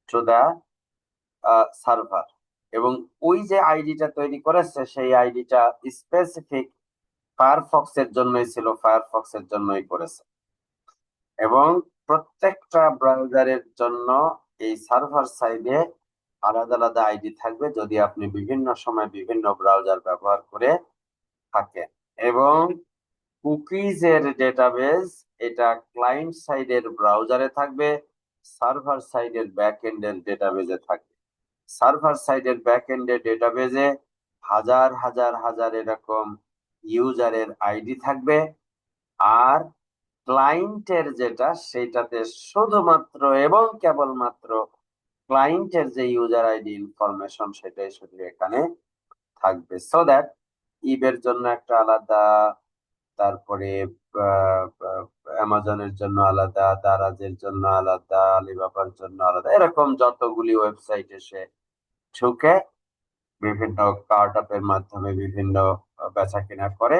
to the server, এবং ওই যে আইডিটা তৈরি করেছে সেই আইডিটা স্পেসিফিক ফায়ারফক্স এর জন্যই ছিল, ফায়ারফক্স এর জন্যই করেছে। এবং প্রত্যেকটা ব্রাউজারের জন্য এই সার্ভার সাইডে আলাদা আলাদা আইডি থাকবে যদি আপনি বিভিন্ন সময় বিভিন্ন ব্রাউজার ব্যবহার করে থাকেন। এবং কুকিজের ডেটাবেজ এটা ক্লায়েন্ট সাইডের ব্রাউজারে থাকবে, সার্ভার সাইডের ব্যাক এন্ডের ডেটাবেজে থাকবে। সার্ভার সাইডের ব্যাক এন্ডের ডেটাবেজে হাজার হাজার হাজার এরকম ইউজারের আইডি থাকবে, আর ক্লায়েন্টের যেটা সেটাতে শুধুমাত্র এবং কেবলমাত্র ক্লায়েন্টের যে ইউজার আইডি ইনফরমেশন সেটাই শুধু এখানে থাকবে। সো দ্যাট ইবের জন্য একটা আলাদা, তারপরে অ্যামাজনের জন্য আলাদা, দারাজের জন্য আলাদা, আলিবাবার জন্য আলাদা, এরকম যতগুলি ওয়েবসাইট এসে ঢুকে বিভিন্ন কার্ট আপের মাধ্যমে বিভিন্ন বেচা কেনা করে,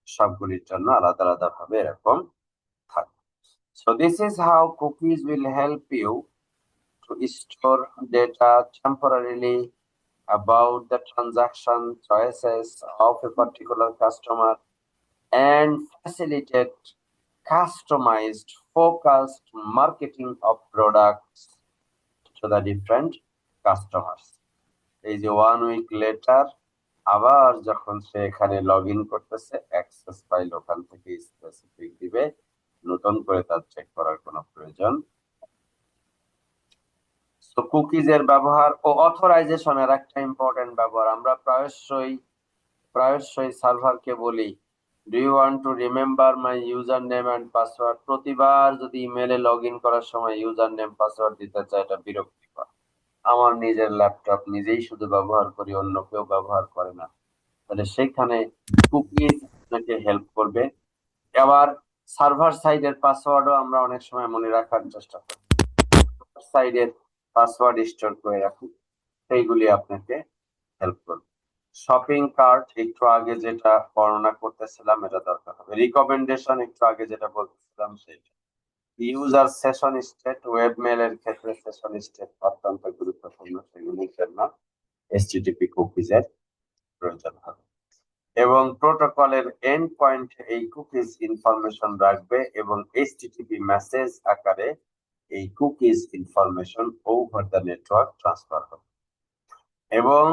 সবগুলির জন্য আলাদা আলাদা ভাবে এরকম থাকে। So this is how cookies will help you to store data temporarily about the transaction choices of a particular customer and facilitate customized, focused marketing of products to the different customers. এই যে 1 week later আবার যখন সে এখানে log in করতেছে, access file ওখান থেকে specific দিবে, নতুন করে তার চেক করার কোনো প্রয়োজন। তো কুকিজের ব্যবহার ও অথরাইজেশনের একটা ইম্পর্টেন্ট ব্যবহার, আমরা প্রায়শই সার্ভারকে বলি, do you want to remember my user name and password? প্রতিবার যদি ইমেলে লগ ইন করার সময় ইউজার নেম পাসওয়ার্ড দিতে চায়, এটা বিরক্তিকর। আমার নিজের ল্যাপটপ নিজেই শুধু ব্যবহার করি, অন্য কেউ ব্যবহার করে না, তাহলে সেখানে কুকিজ আপনাকে হেল্প করবে। আবার সার্ভার সাইডের পাসওয়ার্ডও আমরা অনেক সময় মনে রাখার চেষ্টা করি, সাইডের পাসওয়ার্ড স্টোর করে রাখি, সেইগুলি আপনাকে হেল্প করবে। শপিং কার্ট একটু আগে যেটা বর্ণনা করতেছিলাম এটা দরকার হবে। রিকমেন্ডেশন একটু আগে যেটা বলতেছিলাম সেটা। ইউজার সেশন স্টেট, ওয়েব মেলের ক্ষেত্রে সেশন স্টেট অত্যন্ত গুরুত্বপূর্ণ, সেগুলির জন্য এইচটিটিপি কুকিজের প্রয়োজন হবে। এবং প্রোটোকলের এন্ড পয়েন্ট এই কুকিজ ইনফরমেশন রাখবে এবং এইচটিটিপি মেসেজ আকারে এই cookies information over the network transfer হবে। এবং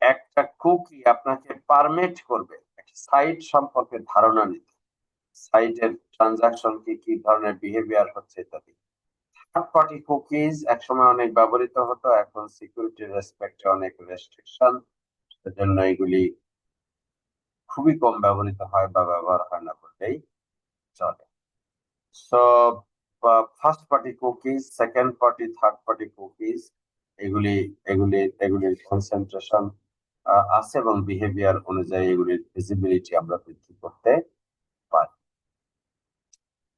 একটা কুকি আপনাকে পারমিট করবে একটা সাইট সম্পর্কে ধারণা নিতে, সাইটের ট্রানজাকশন কি ধরনের বিহেভিয়ার হচ্ছে ইত্যাদি। থার্ড পার্টি কুকিজ একসময় অনেক ব্যবহৃত হতো, এখন সিকিউরিটি রেসপেক্টে অনেক রেস্ট্রিকশন, সেজন্য এগুলি খুবই কম ব্যবহৃত হয় বা ব্যবহার হয় না বললেই চলে। So first party cookies, second party, third party cookies এগুলির কনসেন্ট্রেশন আছে এবং বিহেভিয়ার অনুযায়ী এগুলির ভিজিবিলিটি আমরা বৃদ্ধি করতে পারি।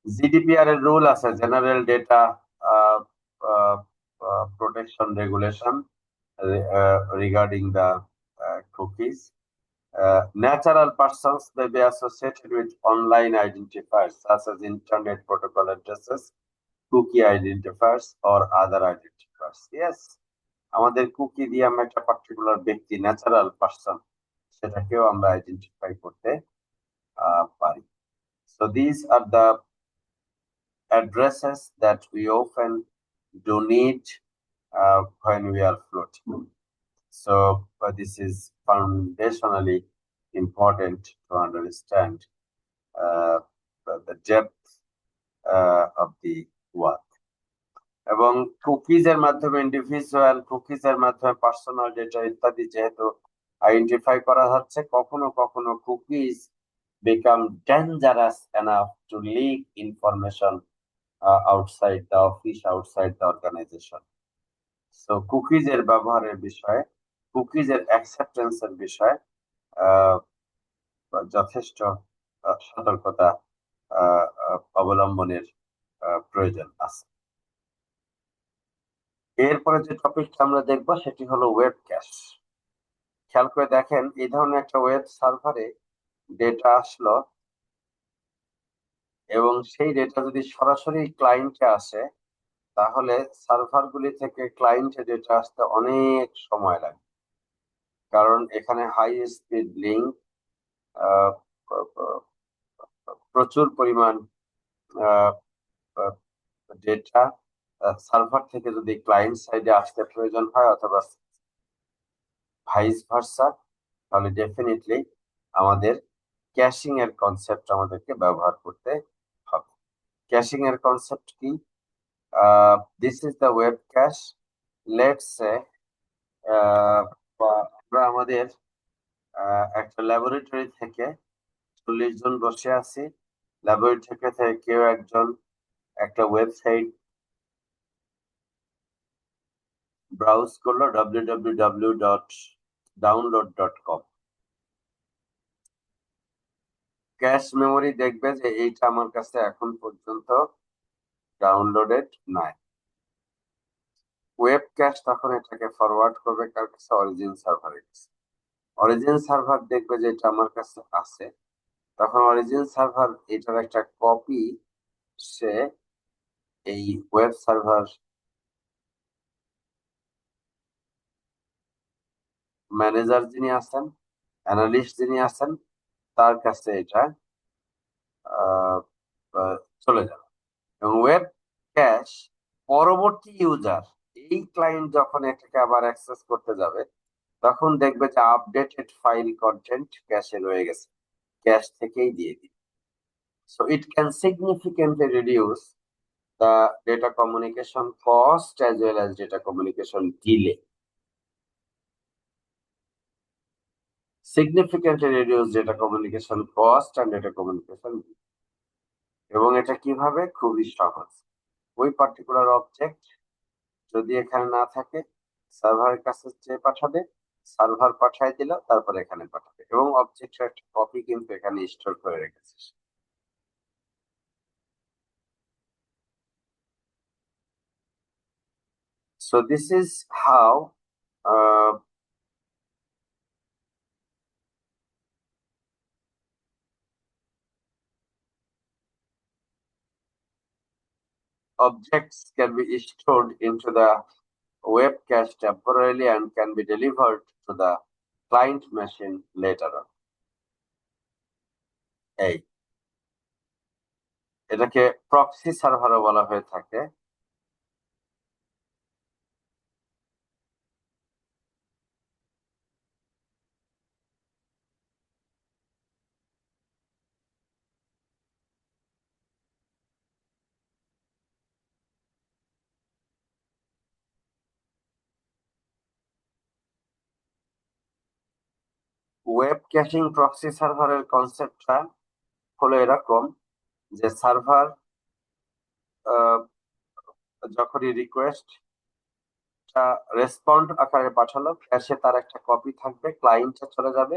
জিডিপিআর এর রুল আছে, general data protection regulation regarding the cookies. Natural persons may be associated with online identifiers such as internet protocol addresses, cookie identifiers or other identifiers. Yes, আমাদের কুকি দিয়ে আমরা একটা পার্টিকুলার ব্যক্তি, ন্যাচারাল পারসন, সেটাকেও আমরা identify করতে পারি। So these are the addresses that we often do need when we are floating. So this is foundationally important to understand the depth of the work. এবং কুকিজের মাধ্যমে ইন্ডিভিজুয়াল, কুকিজের মাধ্যমে personal data ইত্যাদি যেহেতু identify করা হচ্ছে, কখনো কখনো cookies become dangerous enough to leak information outside the office, outside the organization. So কুকিজের ব্যবহারের বিষয়ে, কুকিজের অ্যাকসেপ্টেন্সের বিষয়ে যথেষ্ট সতর্কতা অবলম্বনের প্রয়োজন আছে। এরপরে যে টপিকটা আমরা দেখব সেটি হলো ওয়েব ক্যাশ। খেয়াল করে দেখেন, এই ধরনের একটা ওয়েব সার্ভারে ডেটা আসলো এবং সেই ডেটা যদি সরাসরি ক্লায়েন্টে আসে, তাহলে সার্ভারগুলি থেকে ক্লায়েন্টে ডেটা আসতে অনেক সময় লাগে, কারণ এখানে হাই স্পিড লিঙ্ক, প্রচুর পরিমাণ ডেটা সার্ভার থেকে যদি ক্লায়েন্ট সাইডে আসতে প্রয়োজন হয় অথবা ভাইস ভার্সা, তাহলে ডেফিনেটলি আমাদের ক্যাশিং এর কনসেপ্ট আমাদেরকে ব্যবহার করতে হবে। ক্যাশিং এর কনসেপ্ট কি? This is the web cash. Let's say আমরা আমাদের একটা ল্যাবরেটরি থেকে 40 জন বসে আছি, ল্যাবরেটরি থেকে কেউ একজন একটা ওয়েবসাইট ব্রাউজ করলো, www.download.com। ক্যাশ মেমোরি দেখবে যে এইটা আমার কাছে এখন পর্যন্ত ডাউনলোডেড নাই। ওয়েব ক্যাশ তখন এটাকে ফরওয়ার্ড করবে কার কাছে? অরিজিন সার্ভারের কাছে। অরিজিন সার্ভার দেখবে যে এটা আমার কাছে আছে, তখন অরিজিন সার্ভার এটার একটা কপি সে এই ওয়েব সার্ভার ম্যানেজার যিনি আছেন, অ্যানালিস্ট যিনি আছেন, তার কাছে এটা চলে যাবে। এবং ওয়েব ক্যাশ পরবর্তী ইউজার, এই ক্লায়েন্ট যখন এটাকে আবার অ্যাক্সেস করতে যাবে, তখন দেখবে যে আপডেটেড ফাইল কন্টেন্ট ক্যাশে রয়ে গেছে, ক্যাশ থেকেই দিয়ে দিবে। So it can significantly reduce the data communication cost as well as data communication delay. Significantly reduce data communication cost and data communication delay. এবং এটা কিভাবে? খুবই সহজ। ওই পার্টিকুলার অবজেক্ট যদি এখানে না থাকে, সার্ভারের কাছে চেয়ে পাঠাবে, সার্ভার পাঠায় দিল, তারপর এখানে পাঠাবে, এবং অবজেক্টের একটা কপি কিন্তু এখানে স্টোর করে রেখেছে। So this is how objects can be stored into the web cache temporarily and can be delivered to the client machine later on. এই এটাকে প্রক্সি সার্ভারও বলা হয়ে থাকে। ওয়েব ক্যাশিং প্রক্সি সার্ভারের কনসেপ্টটা হলো এরকম যে সার্ভার যখনই রিকোয়েস্টটা রেসপন্ড আকারে পাঠালো, ক্যাশে তার একটা কপি থাকবে, ক্লায়েন্টে চলে যাবে,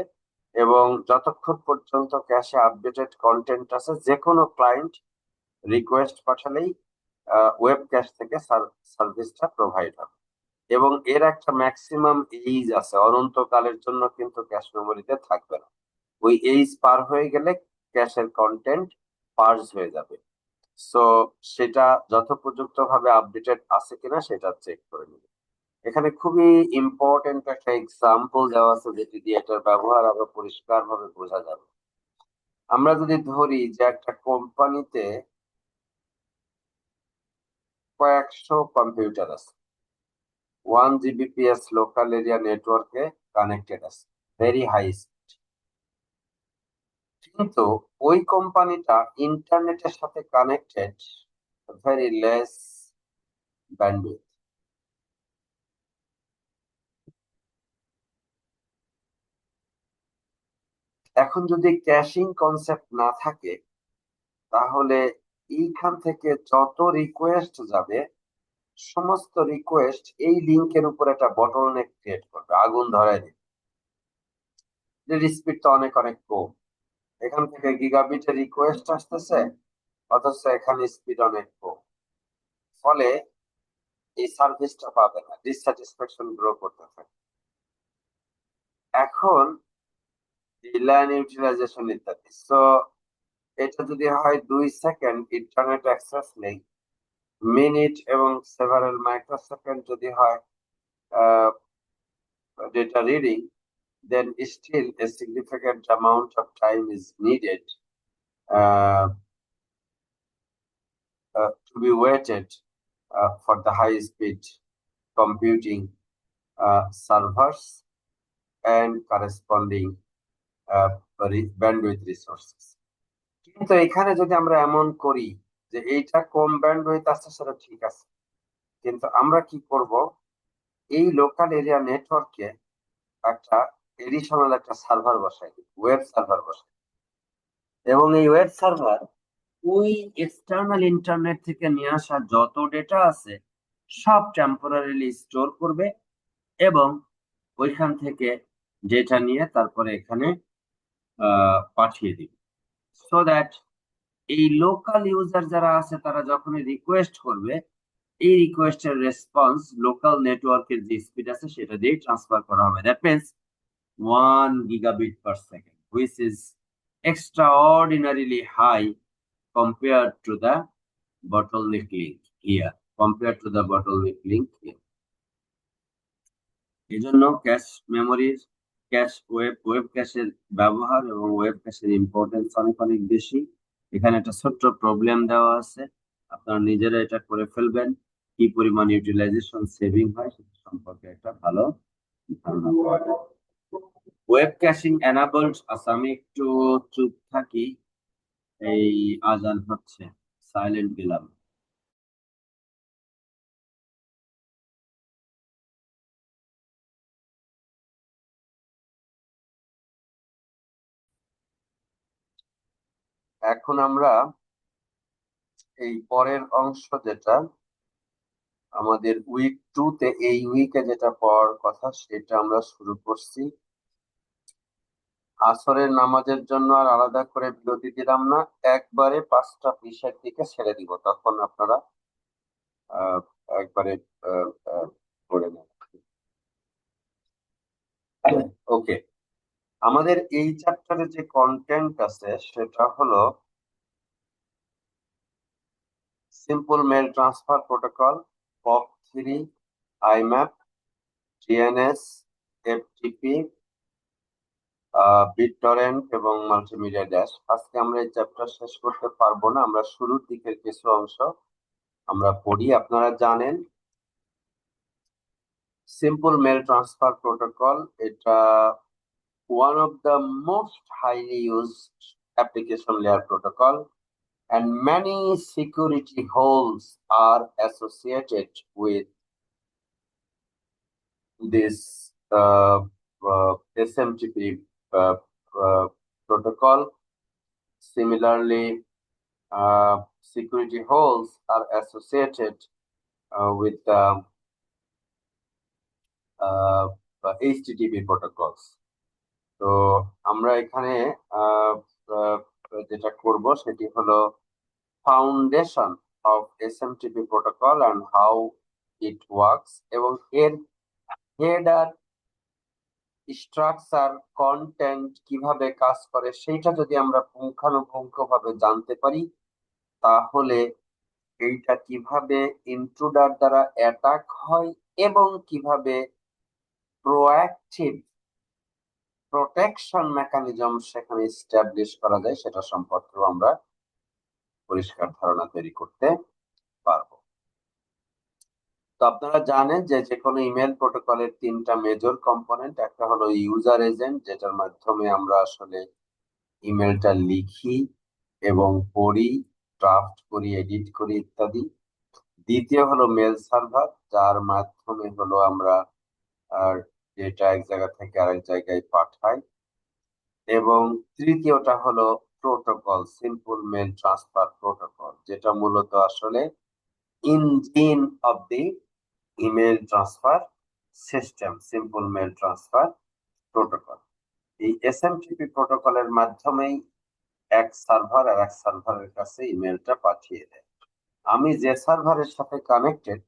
এবং যতক্ষণ পর্যন্ত ক্যাশে আপডেটেড কন্টেন্ট আছে, যে কোনো ক্লায়েন্ট রিকোয়েস্ট পাঠালেই ওয়েব ক্যাশ থেকে সার্ভিসটা প্রোভাইড হবে। এবং এর একটা ম্যাক্সিমাম এইজ আছে, অনন্তকালের জন্য কিন্তু ক্যাশ মেমোরিতে থাকবে না। ওই এইজ পার হয়ে গেলে ক্যাশের কন্টেন্ট পার্জ হয়ে যাবে। সো সেটা যথোপযুক্ত ভাবে আপডেটেড আছে কিনা সেটা চেক করে নিবে। এখানে খুবই ইম্পর্টেন্ট একটা এক্সাম্পল দেওয়া আছে যেটি দিয়ে এটার ব্যবহার আরো পরিষ্কার ভাবে বোঝা যাবে। আমরা যদি ধরি যে একটা কোম্পানিতে কয়েকশো কম্পিউটার আছে, 1 Gbps লোকাল এরিয়া নেটওয়ার্কে কানেক্টেড আছে, ভেরি হাই স্পিড, কিন্তু ওই কোম্পানিটা ইন্টারনেটের সাথে কানেক্টেড ভেরি লেস ব্যান্ডউইথ। এখন যদি ক্যাশিং কনসেপ্ট না থাকে, তাহলে এইখান থেকে যত রিকোয়েস্ট যাবে, সমস্ত রিকোয়েস্ট এই লিংকের উপর একটা বটলনেক ক্রিয়েট করবে, আগুন ধরায় দিবে। যে স্পিড তো অনেক অনেক কম, এখান থেকে গিগাবিটের রিকোয়েস্ট আসতেছে, অথচ এখানে স্পিড অনেক কম, ফলে এই সার্ভিসটা পাবে না, ডিসস্যাটিসফ্যাকশন গ্রো করতে থাকে। এখন লাইন ইউটিলাইজেশন ইত্যাদি, সো এটা যদি হয় 2 সেকেন্ড ইন্টারনেট অ্যাক্সেস নেই, মিনিট এবং সেভারাল মাইক্রোসেকেন্ড যদি হয় data reading, then still a significant amount of time is needed to be waited for the high speed computing servers and corresponding bandwidth resources. কিন্তু এখানে যদি আমরা এমন করি যে এইটা কম ব্যান্ডউইথ আছে, সেটা ঠিক আছে, কিন্তু আমরা কি করব, এই লোকাল এরিয়া নেটওয়ার্কে একটা এডিশনাল একটা সার্ভার বসাই দিই, ওয়েব সার্ভার বসাই, এবং এই ওয়েব সার্ভার ওই এক্সটার্নাল ইন্টারনেট থেকে নিয়ে আসা যত ডেটা আছে সব টেম্পোরারিলি স্টোর করবে, এবং ওইখান থেকে ডেটা নিয়ে তারপরে এখানে পাঠিয়ে দিবে, সো দ্যাট এই লোকাল ইউজার যারা আছে তারা যখনই রিকোয়েস্ট করবে, এই রিকোয়েস্টের রেসপন্স লোকাল নেটওয়ার্কের যে স্পিড আছে সেটা দিয়ে ট্রান্সফার করা হবে। That means 1 gigabit per second, which is extraordinarily high compared to the bottleneck link here. এজন্য ক্যাশ মেমোরির, ক্যাশ ওয়েব ক্যাশের ব্যবহার এবং ওয়েব ক্যাশের ইম্পর্টেন্স অনেক অনেক বেশি। এখানে একটা ছোট্ট প্রবলেম দেওয়া আছে, আপনারা নিজেরা এটা করে ফেলবেন, কি পরিমাণ ইউটিলাইজেশন সেভিং হয় সেটা সম্পর্কে একটা ভালো ধারণা পাওয়া যায়। ওয়েব ক্যাশিং এনাবলড আছে, আমি একটু চুপ থাকি, এই আজান হচ্ছে, সাইলেন্ট গেলাম। এখন আমরা এই পরের অংশ যেটা আমাদের উইক 2 তে, এই উইকে যেটা পড়ার কথা সেটা আমরা শুরু করছি। আসরের নামাজের জন্য আর আলাদা করে বিরতি দিলাম না, একবারে 5টা পিসের দিকে ছেড়ে দিব, তখন আপনারা একবারে আমাদের এই চ্যাপ্টারে যে কন্টেন্ট আছে সেটা হলো simple mail transfer protocol, POP3, IMAP, DNS, FTP, BitTorrent এবং মাল্টিমিডিয়া ড্যাশ। আজকে আমরা এই চ্যাপ্টার শেষ করতে পারবো না, আমরা শুরুর দিকের কিছু অংশ আমরা পড়ি। আপনারা জানেন সিম্পল মেল ট্রান্সফার প্রোটোকল এটা one of the most highly used application layer protocol, and many security holes are associated with this SMTP protocol. Similarly, security holes are associated with HTTP protocols. তো আমরা এখানে আহ, আহ, যেটা করব সেটি হলো foundation of SMTP protocol and how it works, এবং এর header, structure, content কিভাবে কাজ করে সেইটা যদি আমরা পুঙ্খানুপুঙ্খভাবে জানতে পারি, তাহলে এইটা কিভাবে ইন্ট্রুডার দ্বারা অ্যাটাক হয় এবং কিভাবে প্রোঅ্যাক্টিভ প্রোটেকশন মেকানিজম সেখানে এস্টাবলিশ করা যায় সেটা সম্পর্কেও আমরা পরিষ্কার ধারণা তৈরি করতে পারবো। তো আপনারা জানেন যে যে কোনো ইমেল প্রোটোকলের তিনটা মেজর কম্পোনেন্ট। একটা হলো ইউজার এজেন্ট, যেটার মাধ্যমে আমরা আসলে ইমেলটা লিখি এবং পড়ি, ড্রাফট করি, এডিট করি ইত্যাদি। দ্বিতীয় হলো মেল সার্ভার, যার মাধ্যমে হলো আমরা ডেটা এক জায়গা থেকে আরেক জায়গায় পাঠাই। এবং তৃতীয়টা হলো protocol, simple mail transfer protocol, যেটা মূলত আসলে engine of the email transfer system, simple mail transfer protocol. এই এসএমটিপি প্রোটোকলের মাধ্যমেই এক সার্ভার আর এক সার্ভারের কাছে ইমেলটা পাঠিয়ে দেয়। আমি যে সার্ভারের সাথে কানেক্টেড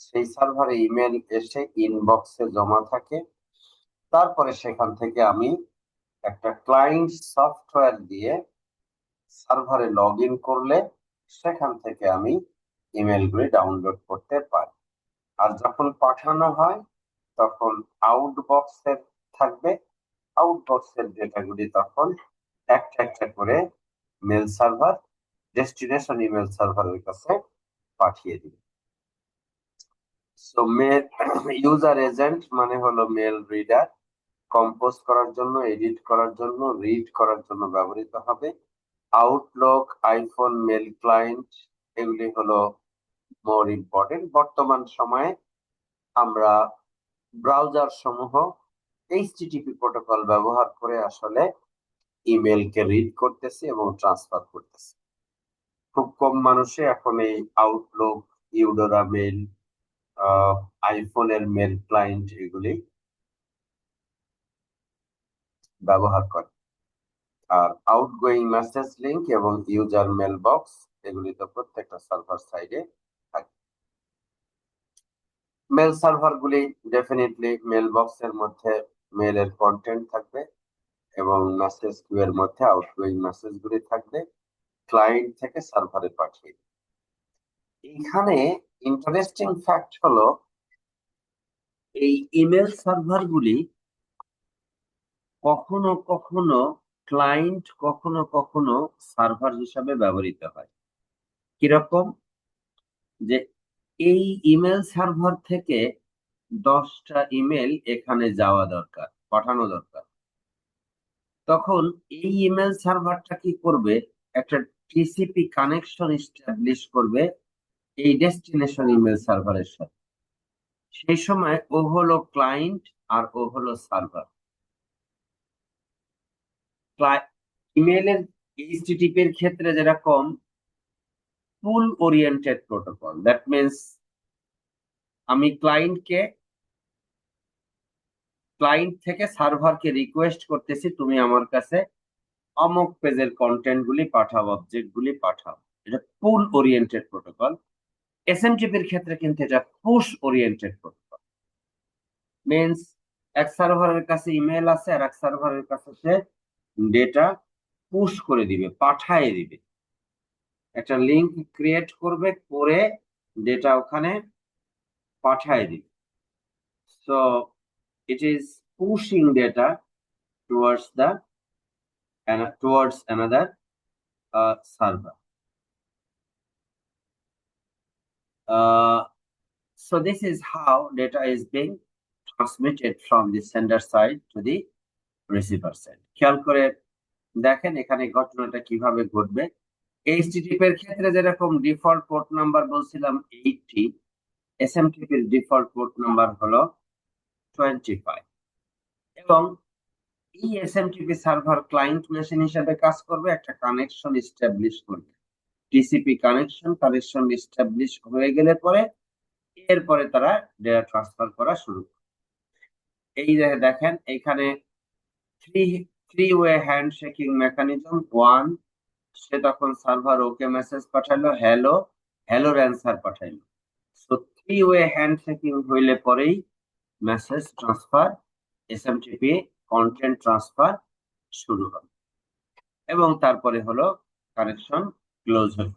সেই সার্ভারে ইমেল এসে ইনবক্সে জমা থাকে। তারপরে সেখান থেকে আমি একটা ক্লায়েন্ট সফটওয়্যার দিয়ে সার্ভারে লগ ইন করলে সেখান থেকে আমি ইমেলগুলি ডাউনলোড করতে পারি। আর যখন পাঠানো হয় তখন আউটবক্সের থাকবে, আউটবক্সের ডেটাগুলি তখন একটা একটা করে মেল সার্ভার, ডেস্টিনেশন ইমেল সার্ভারের কাছে পাঠিয়ে দিবে। সো মেল ইউজার এজেন্ট মানে হলো মেল রিডার, কম্পোজ করার জন্য, এডিট করার জন্য, রিড করার জন্য ব্যবহৃত হবে। আউটলুক, আইফোন মেল ক্লায়েন্ট, এগুলি হলো মোর ইম্পর্টেন্ট। বর্তমান সময়ে আমরা ব্রাউজার সমূহ এইচটিটিপি প্রোটোকল ব্যবহার করে আসলে ইমেলকে রিড করতেছি এবং ট্রান্সফার করতেছি। খুব কম মানুষে এখন এই আউটলুক, ইউডোরা মেল, আইফোনের মেল ক্লায়েন্ট এগুলি ব্যবহার করে। আর আউটগোয়িং মেসেজ লিংক এবং ইউজার মেল বক্স এগুলি তো প্রত্যেকটা সার্ভার সাইডে থাকে। মেল সার্ভার গুলি ডেফিনেটলি মেল বক্সের মধ্যে মেলের কন্টেন্ট থাকবে এবং মেসেজ কিউ এর মধ্যে আউটগোয়িং মেসেজ গুলি থাকবে, ক্লায়েন্ট থেকে সার্ভারে পাঠিয়ে। এইখানে ইন্টারেস্টিং ফ্যাক্ট হলো এই ইমেল সার্ভার গুলি কখনো কখনো ক্লায়েন্ট, কখনো কখনো সার্ভার হিসাবে ব্যবহৃত হয়। কিরকম? যে এই ইমেল সার্ভার থেকে 10টা ইমেল এখানে যাওয়া দরকার, পাঠানো দরকার। তখন এই ইমেল সার্ভারটা কি করবে? একটা টিসিপি কানেকশন এস্টাবলিশ করবে এই ডেস্টিনেশন ইমেল সার্ভারের সাথে। সেই সময় ও হলো ক্লায়েন্ট আর ও হলো সার্ভার। ইমেলের এইচটিটিপি এর ক্ষেত্রে যেরকম পুল ওরিয়েন্টেড প্রোটোকল, দ্যাট মিনস আমি ক্লায়েন্ট থেকে সার্ভারকে রিকোয়েস্ট করতেছি তুমি আমার কাছে অমুক পেজের কন্টেন্ট গুলি পাঠাও, অবজেক্ট গুলি পাঠাও। এটা পুল ওরিয়েন্টেড প্রোটোকল। এসএমটিপি এর ক্ষেত্রে কিন্তু এটা পুশ ওরিয়েন্টেড প্রোটোকল। মিনস এক সার্ভারের কাছে ইমেল আছে আর এক সার্ভারের কাছে সে ডেটা পুশ করে দিবে, পাঠায় দিবে, একটা লিংক ক্রিয়েট করবে, করে ডেটা ওখানে পাঠায় দিবে। So it is pushing data towards another server. So this is how data is being transmitted from the sender side to the receiver side. খেয়াল করে দেখেন এখানে ঘটনাটা কিভাবে ঘটবে। HTTP এর ক্ষেত্রে যেরকম ডিফল্ট পোর্ট নাম্বার বলছিলাম 80, SMTP এর ডিফল্ট পোর্ট নাম্বার হলো 25, এবং এই SMTP সার্ভার ক্লায়েন্ট মেশিন হিসেবে কাজ করবে, একটা কানেকশন এস্টাবলিশ করবে, টিসিপি কানেকশন এস্টাবলিশ হয়ে গেলে পরে এরপরে তারা ডেটা ট্রান্সফার করা শুরু করে। এই দেখেন এখানে থ্রি ওয়ে হ্যান্ডশেকিং মেকানিজম। 1, সে তখন সার্ভার ওকে মেসেজ পাঠালো, হ্যালোর অ্যান্সার পাঠাইলো। সো 3 ওয়ে হ্যান্ডশেকিং হইলে পরেই message transfer, SMTP content transfer শুরু হবে, এবং তারপরে হলো কানেকশন ক্লোজ হলো।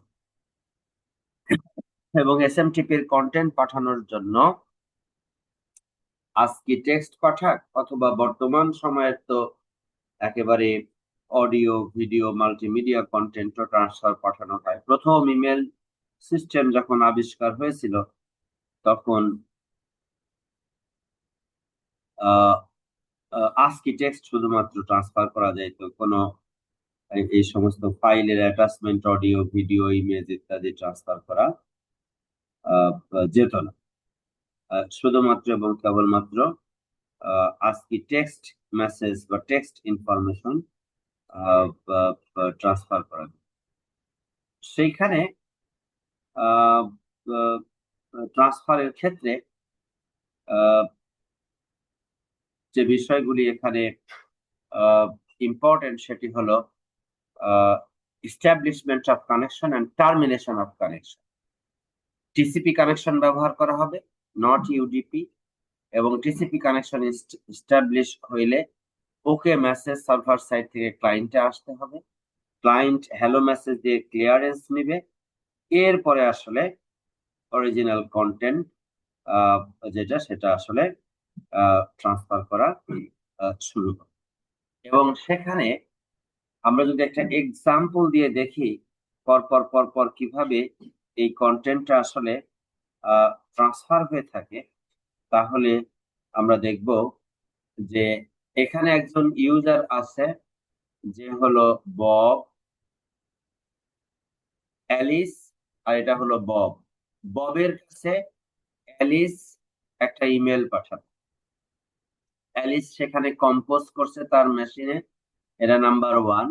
এবং এসএমটিপির কন্টেন্ট পাঠানোর জন্য আজকে টেক্সট পাঠাক অথবা বর্তমান সময়ের তো একেবারে audio, video, multimedia content transfer পাঠানো হয়। প্রথম ইমেল সিস্টেম যখন আবিষ্কার হয়েছিল তখন আজকে টেক্সট শুধুমাত্র ট্রান্সফার করা যেত, কোনো এই সমস্ত ফাইলের অ্যাটাচমেন্ট, অডিও, ভিডিও, ইমেজ ইত্যাদি ট্রান্সফার করা যেত না। শুধুমাত্র এবং কেবলমাত্র আজকে টেক্সট মেসেজ বা টেক্সট ইনফরমেশন ট্রান্সফার করা যেত। সেইখানে ট্রান্সফারের ক্ষেত্রে যে বিষয়গুলি এখানে ইম্পর্টেন্ট সেটি হলো establishment of connection and termination of connection. TCP connection ব্যবহার করা হবে, নট ইউডিপি, এবং টিসিপি কানেকশন এস্টাবলিশ হইলে ওকে মেসেজ সার্ভার সাইড থেকে ক্লায়েন্টে আসতে হবে, ক্লায়েন্ট হ্যালো মেসেজ দিয়ে ক্লিয়ারেন্স নিবে, এরপরে আসলে অরিজিনাল কন্টেন্ট যেটা সেটা আসলে ট্রান্সফার করা শুরু হবে। এবং সেখানে আমরা যদি একটা এক্সাম্পল দিয়ে দেখি পরপর কিভাবে এই কন্টেন্টটা আসলে ট্রান্সফার হয়ে থাকে, তাহলে আমরা দেখব যে এখানে একজন ইউজার আছে যে হলো বব, অ্যালিস, আর এটা হলো বব। ববের কাছে অ্যালিস একটা ইমেল পাঠাবে, অ্যালিস সেখানে কম্পোজ করছে তার মেশিনে, এটা নাম্বার 1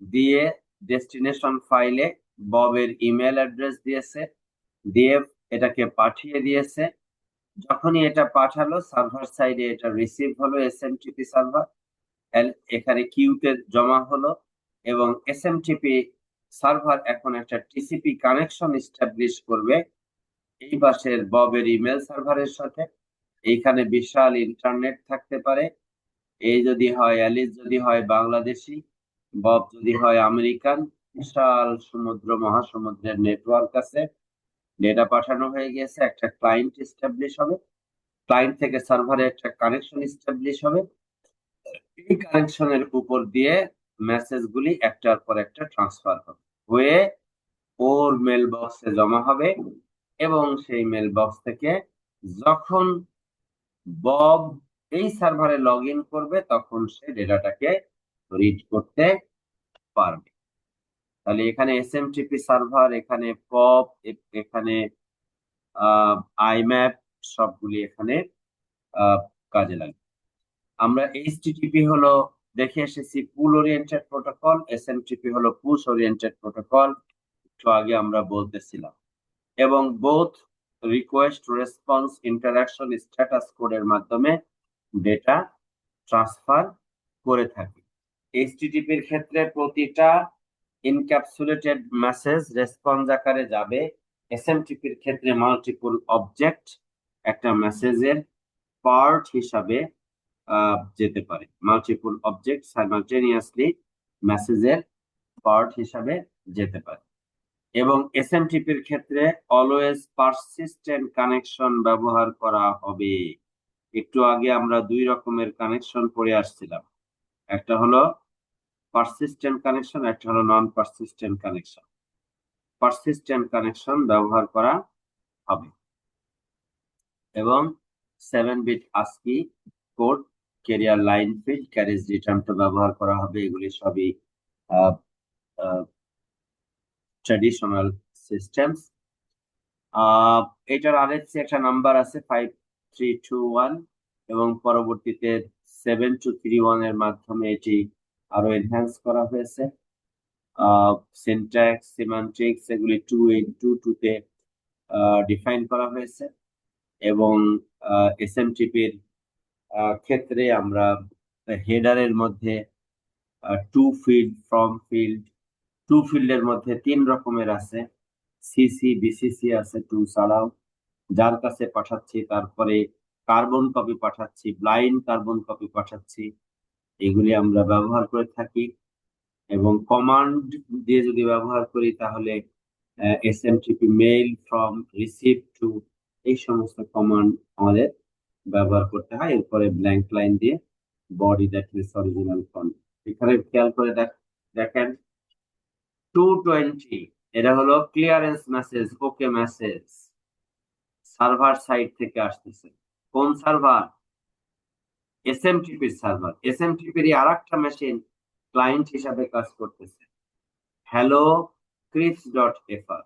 দিয়ে ডেস্টিনেশন ফাইলে ববের ইমেল অ্যাড্রেস দিয়েছে, দিয়ে এটাকে পাঠিয়ে দিয়েছে। যখনই এটা পাঠালো সার্ভার সাইডে এটা রিসিভ হলো, এসএমটিপি সার্ভার এখানে কিউতে জমা হলো, এবং এসএমটিপি সার্ভার এখন একটা টিসিপি কানেকশন এস্টাবলিশ করবে এই পাশের ববের ইমেল সার্ভারের সাথে। এইখানে বিশাল ইন্টারনেট থাকতে পারে, এই যদি হয় অ্যালিস যদি হয় বাংলাদেশি, বব যদি হয় আমেরিকান, বিশাল সমুদ্র মহাসমুদ্রের নেটওয়ার্ক আছে। ডেটা পাঠানো হয়ে গেছে, একটা ক্লায়েন্ট এস্টাবলিশ হবে, ক্লায়েন্ট থেকে সার্ভারে একটা কানেকশন এস্টাবলিশ হবে, এই কানেকশনের উপর দিয়ে মেসেজগুলি একটার পর একটা ট্রান্সফার হবে, হয়ে ওর মেল বক্সে জমা হবে, এবং সেই মেল বক্স থেকে যখন বব এই সার্ভারে লগ ইন করবে তখন সে ডেটাটাকে রিড করতে পারবে। তাহলে এখানে এসএমটিপি সার্ভার, এখানে পপ, এখানে আইম্যাপ, সবগুলি এখানে কাজে লাগে। আমরা এইচটিটিপি হলো দেখে এসেছি পুল ওরিয়েন্টেড প্রোটোকল, এসএমটিপি হলো পুশ ওরিয়েন্টেড প্রোটোকল, একটু আগে আমরা বলতেছিলাম, এবং both request response interaction status কোডের মাধ্যমে ডেটা ট্রান্সফার করে থাকি। এইচটিটিপির ক্ষেত্রে প্রতিটা ইনক্যাপসুলেটেড মেসেজ রেসপন্স আকারে যাবে, এসএমটিপির ক্ষেত্রে মাল্টিপল অবজেক্ট একটা মেসেজের পার্ট হিসাবে যেতে পারে, মাল্টিপল অবজেক্ট সাইমালটেনিয়াসলি মেসেজের পার্ট হিসাবে যেতে পারে। এবং এসএমটিপির ক্ষেত্রে অলওয়েজ পারসিস্টেন্ট কানেকশন ব্যবহার করা হবে। একটু আগে আমরা দুই রকমের কানেকশন পড়ে আসছিলাম, একটা হলো পারসিস্টেন্ট কানেকশন, একটা হলো non persistent connection. Persistent connection ব্যবহার করা হবে এবং 7 bit ASCII code, carrier line field, carriage return তো ব্যবহার করা হবে। এগুলি সবই ট্র্যাডিশনাল সিস্টেমস। এটার আরএফসি একটা নাম্বার আছে 5321 এবং পরবর্তীতে 7231 এর মাধ্যমে এটি আরো এনহ্যান্স করা হয়েছে। সিনট্যাক্স, সিমান্টিক্স এগুলি 2822 তে ডিফাইন করা হয়েছে। এবং এসএমটিপির ক্ষেত্রে আমরা হেডারের মধ্যে to field, from field, to ফিল্ডের মধ্যে 3 রকমের আছে, সিসি বিসিসি আছে টু ছাড়াও, যার কাছে পাঠাচ্ছি, তারপরে কার্বন কপি পাঠাচ্ছি, ব্লাইন্ড কার্বন কপি পাঠাচ্ছি, এগুলি আমরা ব্যবহার করে থাকি। এবং কমান্ড দিয়ে যদি ব্যবহার করি তাহলে SMTP mail, from, receive, to, এই সমস্ত কমান্ড আমাদের ব্যবহার করতে হয়। এরপরে ব্ল্যাঙ্ক লাইন দিয়ে body, that means original font. এখানে খেয়াল করে দেখেন 220 এটা হলো clearance message, okay message, server side থেকে আসতেছে। কোন সার্ভার? এসএমটিপির সার্ভার। এসএমটিপির আর একটা মেশিন ক্লায়েন্ট হিসাবে কাজ করতেছে, হ্যালো ক্রিপস.fr।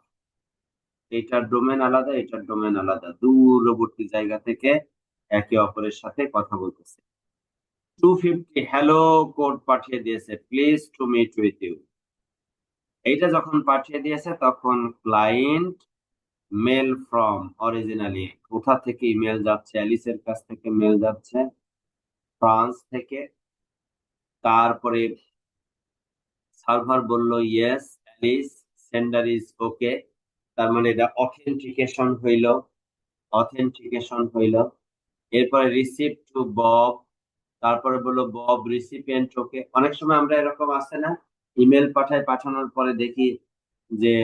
এটার ডোমেন আলাদা, এটার ডোমেন আলাদা, দূরবর্তী জায়গা থেকে একে অপরের সাথে কথা বলতেছে। 250 হ্যালো কোড পাঠিয়ে দিয়েছে, please to meet with you. এইটা যখন পাঠিয়ে দিয়েছে তখন ক্লায়েন্ট মেল ফ্রম, অরিজিনালি কোথা থেকে ইমেল যাচ্ছে, অ্যালিসের কাছ থেকে মেল যাচ্ছে, ফ্রান্স থেকে। তারপরে সার্ভার বলল yes Alice, sender is okay, তার মানে এটা অথেন্টিকেশন হইল। এরপরে রিসিভ টু বব, তারপরে বললো বব রিসিপিয়েন্ট ওকে। অনেক সময় আমরা এরকম আছে না, ইমেল পাঠানোর পরে দেখি যে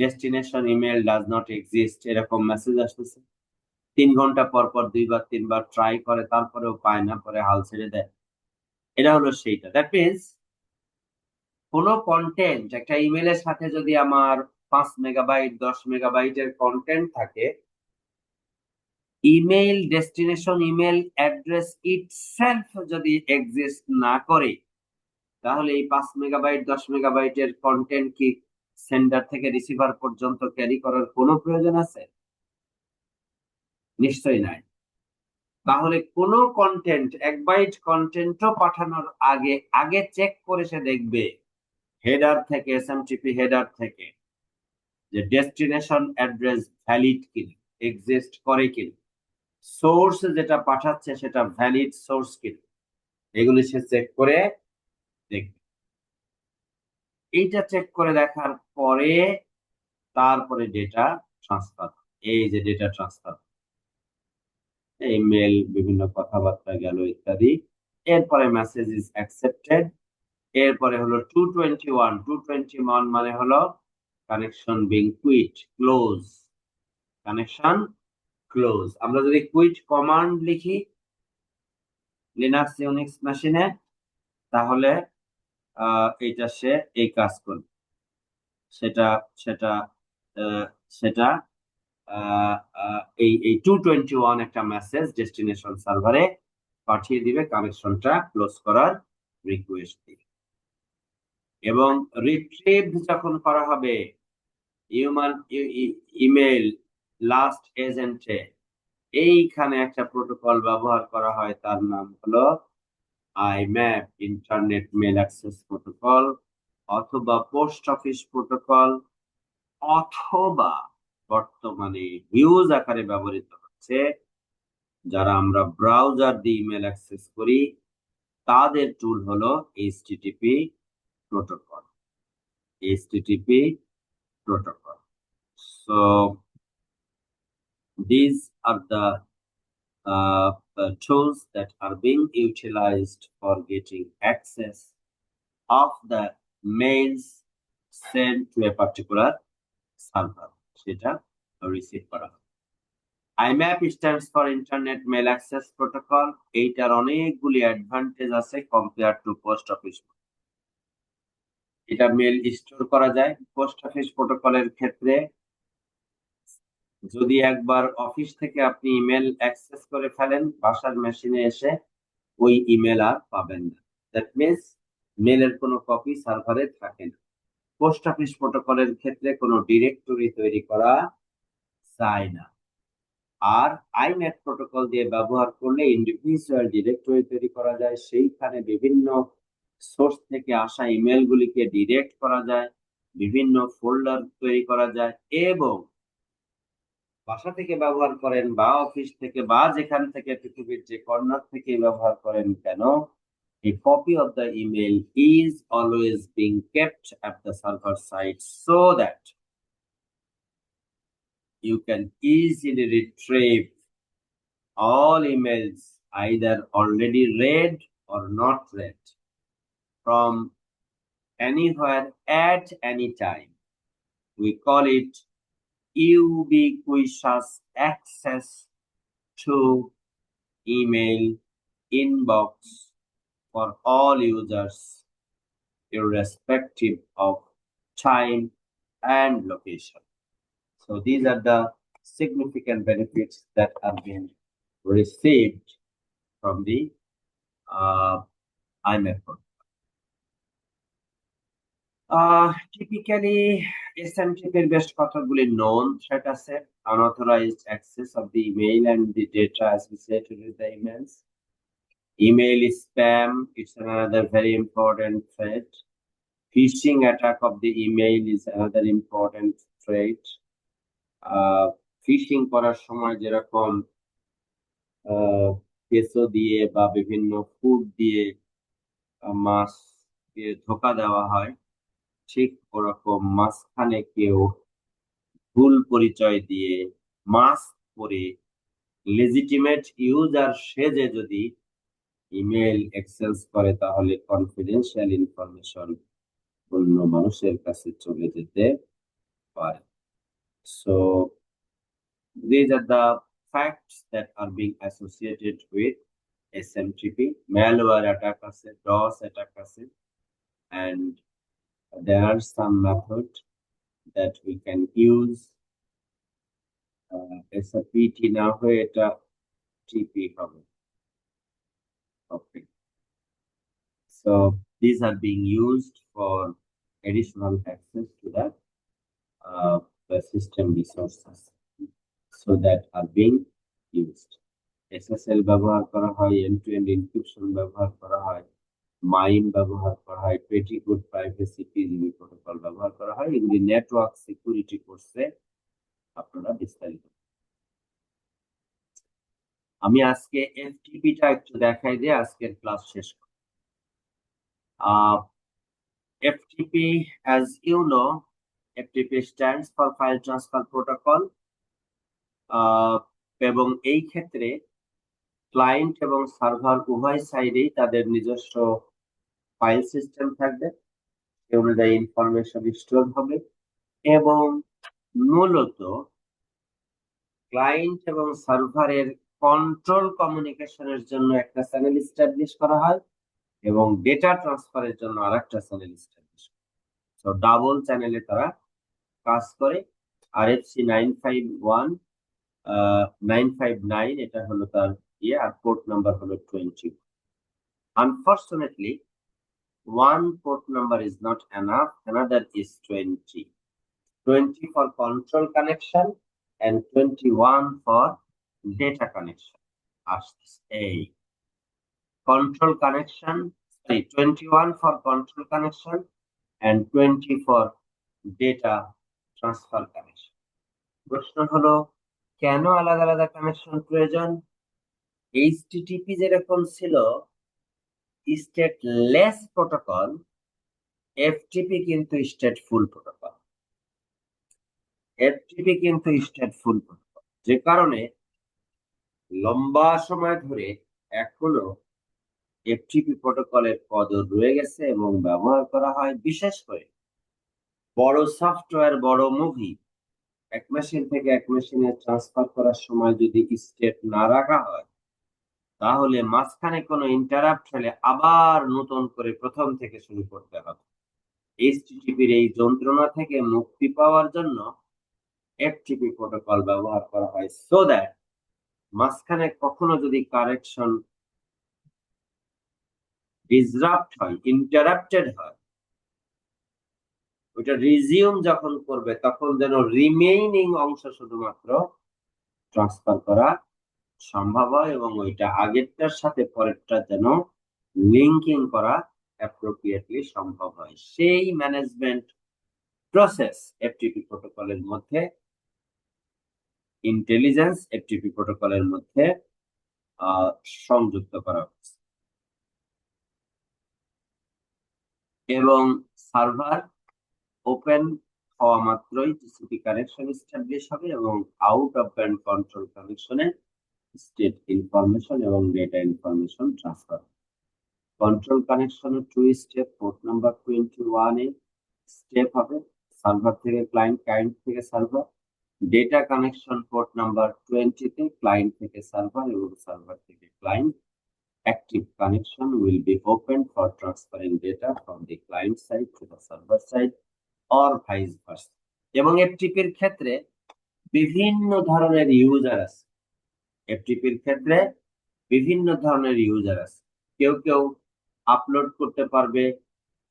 destination email does not exist, এরকম মেসেজ আসতেছে। 3 ঘন্টা পর পর 2বার 3বার ট্রাই করে, তারপরেও পায় না, পরে হাল ছেড়ে দেয়। এটা হলো সেইটা। দ্যাট মিনস কোনো কন্টেন্ট একটা ইমেলের সাথে যদি আমার 5 মেগাবাইট 10 মেগাবাইটের কন্টেন্ট থাকে, email destination email address itself যদি এক্সিস্ট না করে, তাহলে এই 5 মেগাবাইট 10 মেগাবাইটের কন্টেন্ট কি সেন্ডার থেকে রিসিভার পর্যন্ত ক্যারি করার কোনো প্রয়োজন আছে? নিশ্চয়ই নাই। তাহলে কোনো কন্টেন্ট, 1 বাইট কন্টেন্টও পাঠানোর আগে চেক করে সে দেখবে হেডার থেকে, এসএমটিপি হেডার থেকে, যে ডেস্টিনেশন অ্যাড্রেস ভ্যালিড কিনা, এক্সিস্ট করে কিনা, সোর্স যেটা পাঠাচ্ছে সেটা ভ্যালিড সোর্স কিনা, এগুলি সে চেক করে দেখবে। এইটা চেক করে দেখার পরে তারপরে ডেটা ট্রান্সফার, এই যে ডেটা ট্রান্সফার, ইমেল, বিভিন্ন কথাবার্তা গেল ইত্যাদি। এরপরে মেসেজ ইজ অ্যাকসেপ্টেড। এরপরে হলো 221 মানে হলো connection being quit, close, connection close. আমরা যদি কুইট কমান্ড লিখি লিনাক্স ইউনিক্স মেশিনে, তাহলে এটা সে এই কাজ করবে। সেটা সেটা সেটা এই 221 একটা মেসেজ ডেস্টিনেশন সার্ভারে পাঠিয়ে দিবে কানেকশনটা ক্লোজ করার রিকোয়েস্ট দিয়ে। এবং রিট্রিভ যখন করা হবে ইমেল লাস্ট এজেন্টে, এইখানে একটা প্রোটোকল ব্যবহার করা হয়, তার নাম হলো IMAP, internet mail access protocol, অথবা পোস্ট অফিস প্রোটোকল, অথবা বর্তমানে হিউজ আকারে ব্যবহৃত হচ্ছে, যারা আমরা ব্রাউজার দিয়ে ইমেল অ্যাক্সেস করি তাদের টুল হলো HTTP protocol. HTTP protocol. So these are the tools that are being utilized for getting access of the mails sent to a particular server, সেটা রিসিভ করা হয়। IMAP stands for Internet Mail Access Protocol. এইটার অনেকগুলি advantage আছে compare to post office. এটা mail store করা যায়। Post office প্রোটোকলের ক্ষেত্রে যদি একবার অফিস থেকে আপনি ইমেল অ্যাক্সেস করে ফেলেন, বাসার মেশিনে এসে ওই ইমেল আর পাবেন না। দ্যাট মিনস মেলের কোনো কপি সার্ভারে থাকে না। পোস্ট অফিস প্রোটোকলের ক্ষেত্রে কোনো ডিরেক্টরি তৈরি করা যায় না। আর আইম্যাপ প্রোটোকল দিয়ে ব্যবহার করলে ইন্ডিভিজুয়াল ডিরেক্টরি তৈরি করা যায়, সেইখানে বিভিন্ন সোর্স থেকে আসা ইমেল গুলিকে ডিরেক্ট করা যায়, বিভিন্ন ফোল্ডার তৈরি করা যায়, এবং বাসা থেকে ব্যবহার করেন বা অফিস থেকে বা যেখান থেকে পৃথিবীর যে কর্নার থেকে ব্যবহার করেন কেন, a copy of the email is always being kept at the server side so that you can easily retrieve all emails either already read or not read from anywhere at any time. We call it ubiquitous access to email inbox for all users, irrespective of time and location. So these are the significant benefits that are being received from the IMAP protocol. Typically, SMTP এর বেশ কতগুলি known threat আছে, unauthorized access of the email and the data associated with the emails. Email spam, it's another very important threat. Phishing attack of the email is another important threat. Phishing করার সময় যেরকম কেঁচো দিয়ে বা বিভিন্ন food দিয়ে মাছ দিয়ে ধোকা দেওয়া হয়, ঠিক ওরকম মাঝখানে কেউ ভুল পরিচয় দিয়ে মাস্ক পরে লেজিটিমেট ইউজার সেজে যদি ইমেল এক্সেস করে, তাহলে কনফিডেন্সিয়াল ইনফরমেশন অন্য মানুষের কাছে চলে যেতে পারে। So these are the facts that are being associated with SMTP. Malware attack আছে, DOS attack আছে, and there are some methods that we can use. SPT না হয়ে এটা TP হবে। Okay. So these are being used for additional access to the system resources. So that are being used. SSL ব্যবহার করা হয়, end-to-end encryption ব্যবহার করা হয়, MIME ব্যবহার করা হয়, Pretty Good Privacy PGP protocol ব্যবহার করা হয়। এগুলি নেটওয়ার্ক সিকিউরিটি কোর্সে আপনারা বিস্তারিত। আমি আজকে FTP-টা একটু দেখাই দিয়ে আজকের ক্লাস শেষ করব। FTP, as you know, FTP stands for File Transfer Protocol. এবং এই ক্ষেত্রে ক্লায়েন্ট এবং সার্ভার উভয় সাইডেই তাদের নিজস্ব ফাইল সিস্টেম থাকবে, সেই অনুযায়ী ইনফরমেশন স্টোর হবে, এবং মূলত ক্লায়েন্ট এবং সার্ভারের কন্ট্রোল কমিউনিকেশনের জন্য একটা চ্যানেল এস্টাবলিশ করা হয় এবং ডেটা ট্রান্সফারের জন্য আরেকটা চ্যানেল এস্টাবলিশ করা হয়। সো ডাবল চ্যানেলে তারা কাজ করে। RFC 959 এটা হলো তার আর পোর্ট নাম্বার হলো 20। Unfortunately, one port number is not enough, another is 20 for control connection and 21 for data connection. Control connection, 21 for control connection and 20 for data transfer connection. প্রশ্ন হলো, কেন আলাদা আলাদা কানেকশন প্রয়োজন? HTTP যেরকম ছিল স্টেটলেস প্রোটোকল, FTP কিন্তু stateful protocol. FTP কিন্তু স্টেটফুল প্রোটোকল, যে কারণে লম্বা সময় ধরে এখনো এফটিপি প্রোটোকলের কদর রয়ে গেছে এবং ব্যবহার করা হয়, বিশেষ করে বড় সফটওয়্যার, বড় মুভি এক মেশিন থেকে এক মেশিনে ট্রান্সফার করার সময় যদি স্টেট না রাখা হয়, তাহলে মাঝখানে কোনো ইন্টারাপ্ট হলে আবার নতুন করে প্রথম থেকে শুরু করতে হবে। এইচটিটিপির এই যন্ত্রণা থেকে মুক্তি পাওয়ার জন্য এফটিপি প্রোটোকল ব্যবহার করা হয়, সো দ্যাট মাঝখানে কখনো যদি কারেকশন ডিসরাপ্ট হয়, ইন্টারাপ্টেড হয়, ওইটা রিজিউম যখন করবে তখন যেন রিমেইনিং অংশ শুধুমাত্র ট্রান্সফার করা সম্ভব হয় এবং ওইটা আগেরটার সাথে পরেরটা যেন লিঙ্কিং করা অ্যাপ্রোপ্রিয়েটলি সম্ভব হয়। সেই ম্যানেজমেন্ট প্রসেস এফটিপি প্রোটোকলের মধ্যে, ইন্টেলিজেন্স এফটিপি প্রোটোকলের মধ্যে সংযুক্ত করা হয়েছে। এবং সার্ভার ওপেন হওয়া মাত্রই টিসিপি কানেকশন এস্টাবলিশ হবে এবং আউট অফ ব্যান্ড কন্ট্রোল কানেকশনে স্টেট ইনফরমেশন এবং ডেটা ইনফরমেশন ট্রান্সফার। কন্ট্রোল কানেকশনের 2 স্টেপ, পোর্ট নাম্বার 21 এ স্টেপ হবে সার্ভার থেকে ক্লায়েন্ট, ক্লায়েন্ট থেকে server. Data connection port number 20 তে ক্লায়েন্ট থেকে সার্ভার এবং সার্ভার থেকে client. Active connection will be opened for transferring data from the client side to the server side or vice versa. এবং এফটিপির ক্ষেত্রে বিভিন্ন ধরনের ইউজার আছে। এফটিপির ক্ষেত্রে বিভিন্ন ধরনের ইউজার আছে। কেউ কেউ আপলোড করতে পারবে,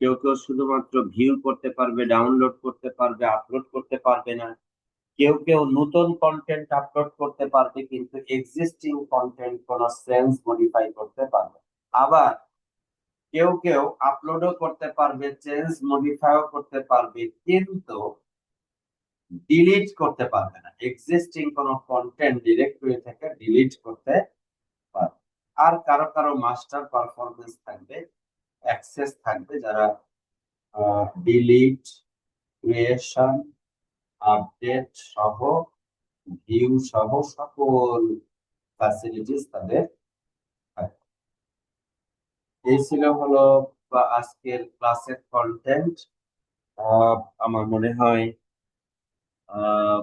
কেউ কেউ শুধুমাত্র ভিউ করতে পারবে, ডাউনলোড করতে পারবে, আপলোড করতে পারবে না। কেউ কেউ নতুন কন্টেন্ট আপলোড করতে পারবে কিন্তু এক্সিস্টিং কন্টেন্ট কোনো সেন্স মডিফাই করতে পারবে। আবার কেউ কেউ আপলোডও করতে পারবে, চেঞ্জ মডিফাইও করতে পারবে, কিন্তু ডিলিট করতে পারবে না। এক্সিস্টিং কোনো কন্টেন্ট ডিরেক্টরি থেকে ডিলিট করতে পারবে। আর কারো কারো মাস্টার পারফরমেন্স থাকবে, অ্যাক্সেস থাকবে, যারা ডিলিট, ক্রিয়েশন, আপডেট সহ, ভিউ সহ সকল ফ্যাসিলিটিস তাদের থাকবে। এই ছিল হলো আজকের ক্লাসের কন্টেন্ট। আমার মনে হয় আহ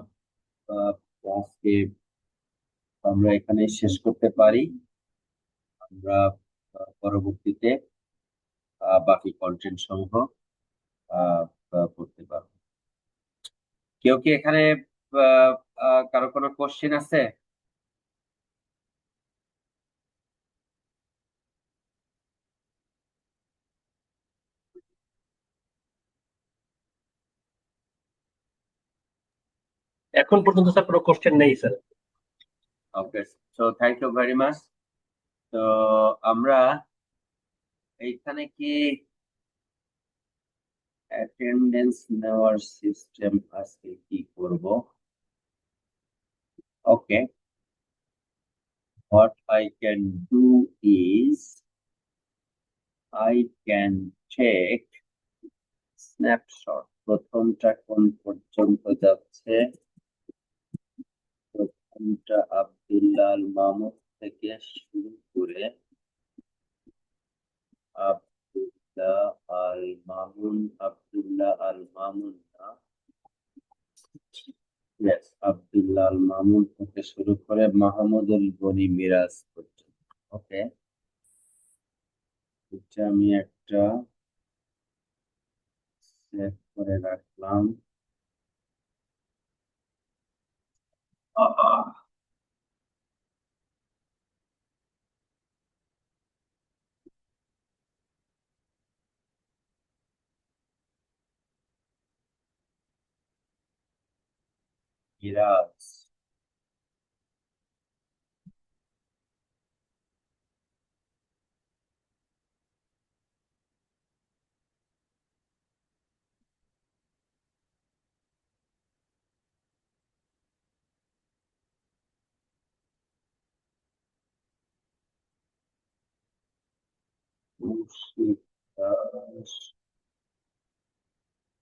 আহ, আজকে আমরা এখানে শেষ করতে পারি। আমরা পরবর্তীতে বাকি কন্টেন্ট সমূহ করতে পারবো। কেউ কি এখানে কারো কোনো কোশ্চেন আছে? এখন পর্যন্ত স্যার কোনো কোশ্চেন নেই sir. Okay, so thank you very much. তো আমরা এইখানে কি অ্যাটেন্ডেন্স নেওয়ার সিস্টেম আজকে কি করব? ওকে, what I can do is I can take snapshot. প্রথমটা কোন পর্যন্ত যাচ্ছে? প্রথমটা আব্দুল্লাহ আল মামুন থেকে শুরু করে আব্দুল্লাহ আল মামুন, আব্দুল্লাহ আল মামুন না, yes, আব্দুল্লাহ আল মামুন থেকে শুরু করে মাহমুদুল গনি মিরাজ পর্যন্ত। ওকে, এটা আমি একটা সেভ করে রাখলাম। মিরাজ, মুশফিক দাস,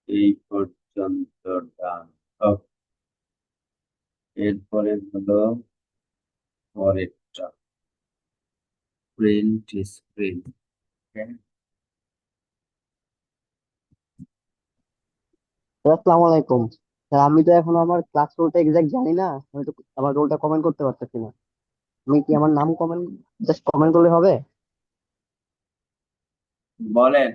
এই পর্যন্ত ডান। এরপরে হলো পরে প্রিন্ট স্ক্রিন। স্যার আসসালামু আলাইকুম। স্যার আমি তো এখন আমার ক্লাস রোলটা এক্সাক্ট জানি না, আমি তো আমার রোলটা কমেন্ট করতে পারতেছি না। আমি কি আমার নাম কমেন্ট, জাস্ট কমেন্ট করলে হবে? বলেন।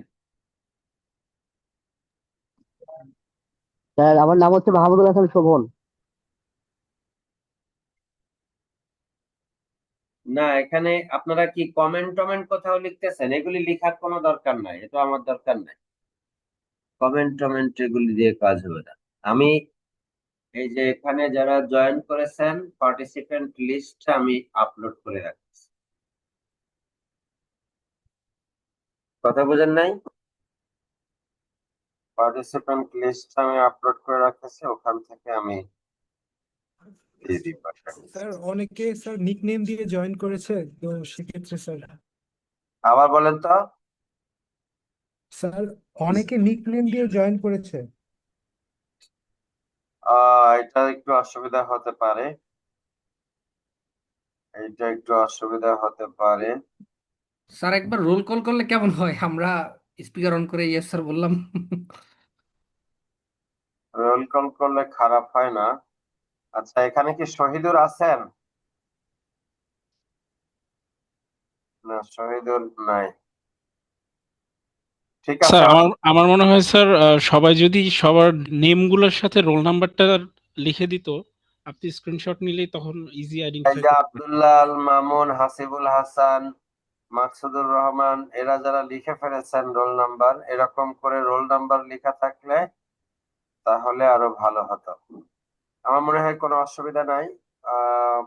স্যার আমার নাম হচ্ছে মাহমুদুল হাসান শোভন। না, এখানে আপনারা কি কমেন্ট টমেন্ট কোথাও লিখতেছেন? এগুলি লিখার কোনো দরকার নাই, এটা আমার দরকার নাই। কমেন্ট টমেন্ট এগুলি দিয়ে কাজ হবে না। আমি এই যে এখানে যারা জয়েন করেছেন পার্টিসিপেন্ট লিস্ট আমি আপলোড করে রাখছি। কথা বোঝেন নাই? পার্টিসিপেন্ট লিস্ট আমি আপলোড করে রাখতেছি, ওখান থেকে আমি দিয়ে দিব। স্যার অনেকে স্যার নিকনেম দিয়ে জয়েন করেছে, তো সেক্ষেত্রে স্যার আবার বলেন তো। স্যার অনেকে নিকনেম দিয়ে জয়েন করেছে। এটা একটু অসুবিধা হতে পারে, এটা একটু অসুবিধা হতে পারে। স্যার একবার রোল কল করলে কেমন হয়? আমরা স্পিকার অন করে ইয়েস স্যার বললাম। রোল কল করলে খারাপ হয় না। আচ্ছা, এখানে কি শহীদুর আছেন? না, শহীদুর নাই। ঠিক আছে। স্যার আমার আমার মনে হয় স্যার সবাই যদি সবার নেমগুলোর সাথে রোল নাম্বারটা লিখে দিত, আপনি স্ক্রিনশট নিলেই তখন ইজি এই আইডেন্টিফাই যে করতে পারবেন। আব্দুল্লাহ আল মামুন, হাসিবুল হাসান, মাকসুদুর রহমান, এরা যারা লিখে ফেলেছেন রোল নাম্বার, এরকম করে রোল নাম্বার লেখা থাকলে তাহলে আরো ভালো হতো। আমার মনে হয় কোনো অসুবিধা নাই। আহ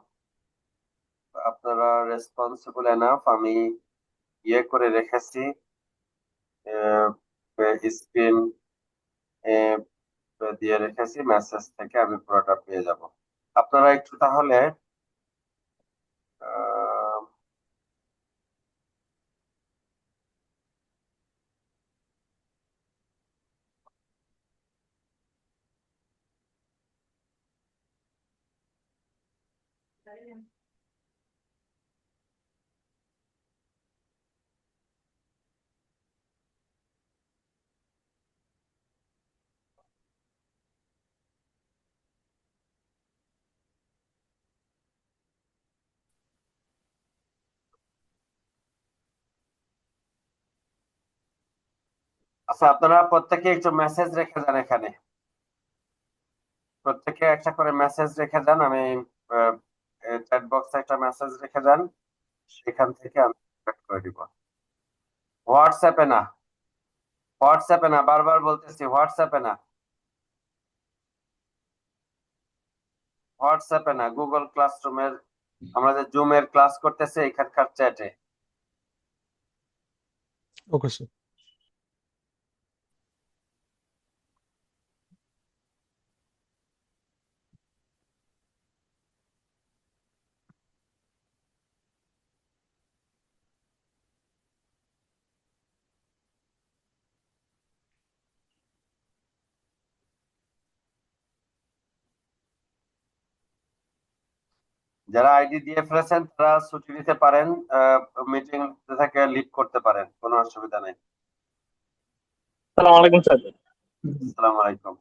আপনারা রেসপন্সিবল এনাফ। আমি ইয়ে করে রেখেছি, স্ক্রিন দিয়ে রেখেছি, মেসেজ থেকে আমি পুরোটা পেয়ে যাব। আপনারা একটু তাহলে আহ, আচ্ছা, আপনারা প্রত্যেকে একটু মেসেজ রেখে যান এখানে, প্রত্যেকে একটা করে মেসেজ রেখে যান। আমি চ্যাট বক্সে একটা মেসেজ রেখে যান, সেখান থেকে আমি contact করে দিব। হোয়াটসঅ্যাপে না, হোয়াটসঅ্যাপে না, বারবার বলতেছি হোয়াটসঅ্যাপে না, হোয়াটসঅ্যাপে না, গুগল ক্লাসরুমের, আমরা যে জুমের ক্লাস করতেছি এখানকার চ্যাটে। Okay sir. যারা আইডি দিয়ে ফেলেছেন তারা ছুটি নিতে পারেন, মিটিং থেকে লিভ করতে পারেন, কোনো অসুবিধা নেই। আসসালামু আলাইকুম স্যার। আসসালামু আলাইকুম।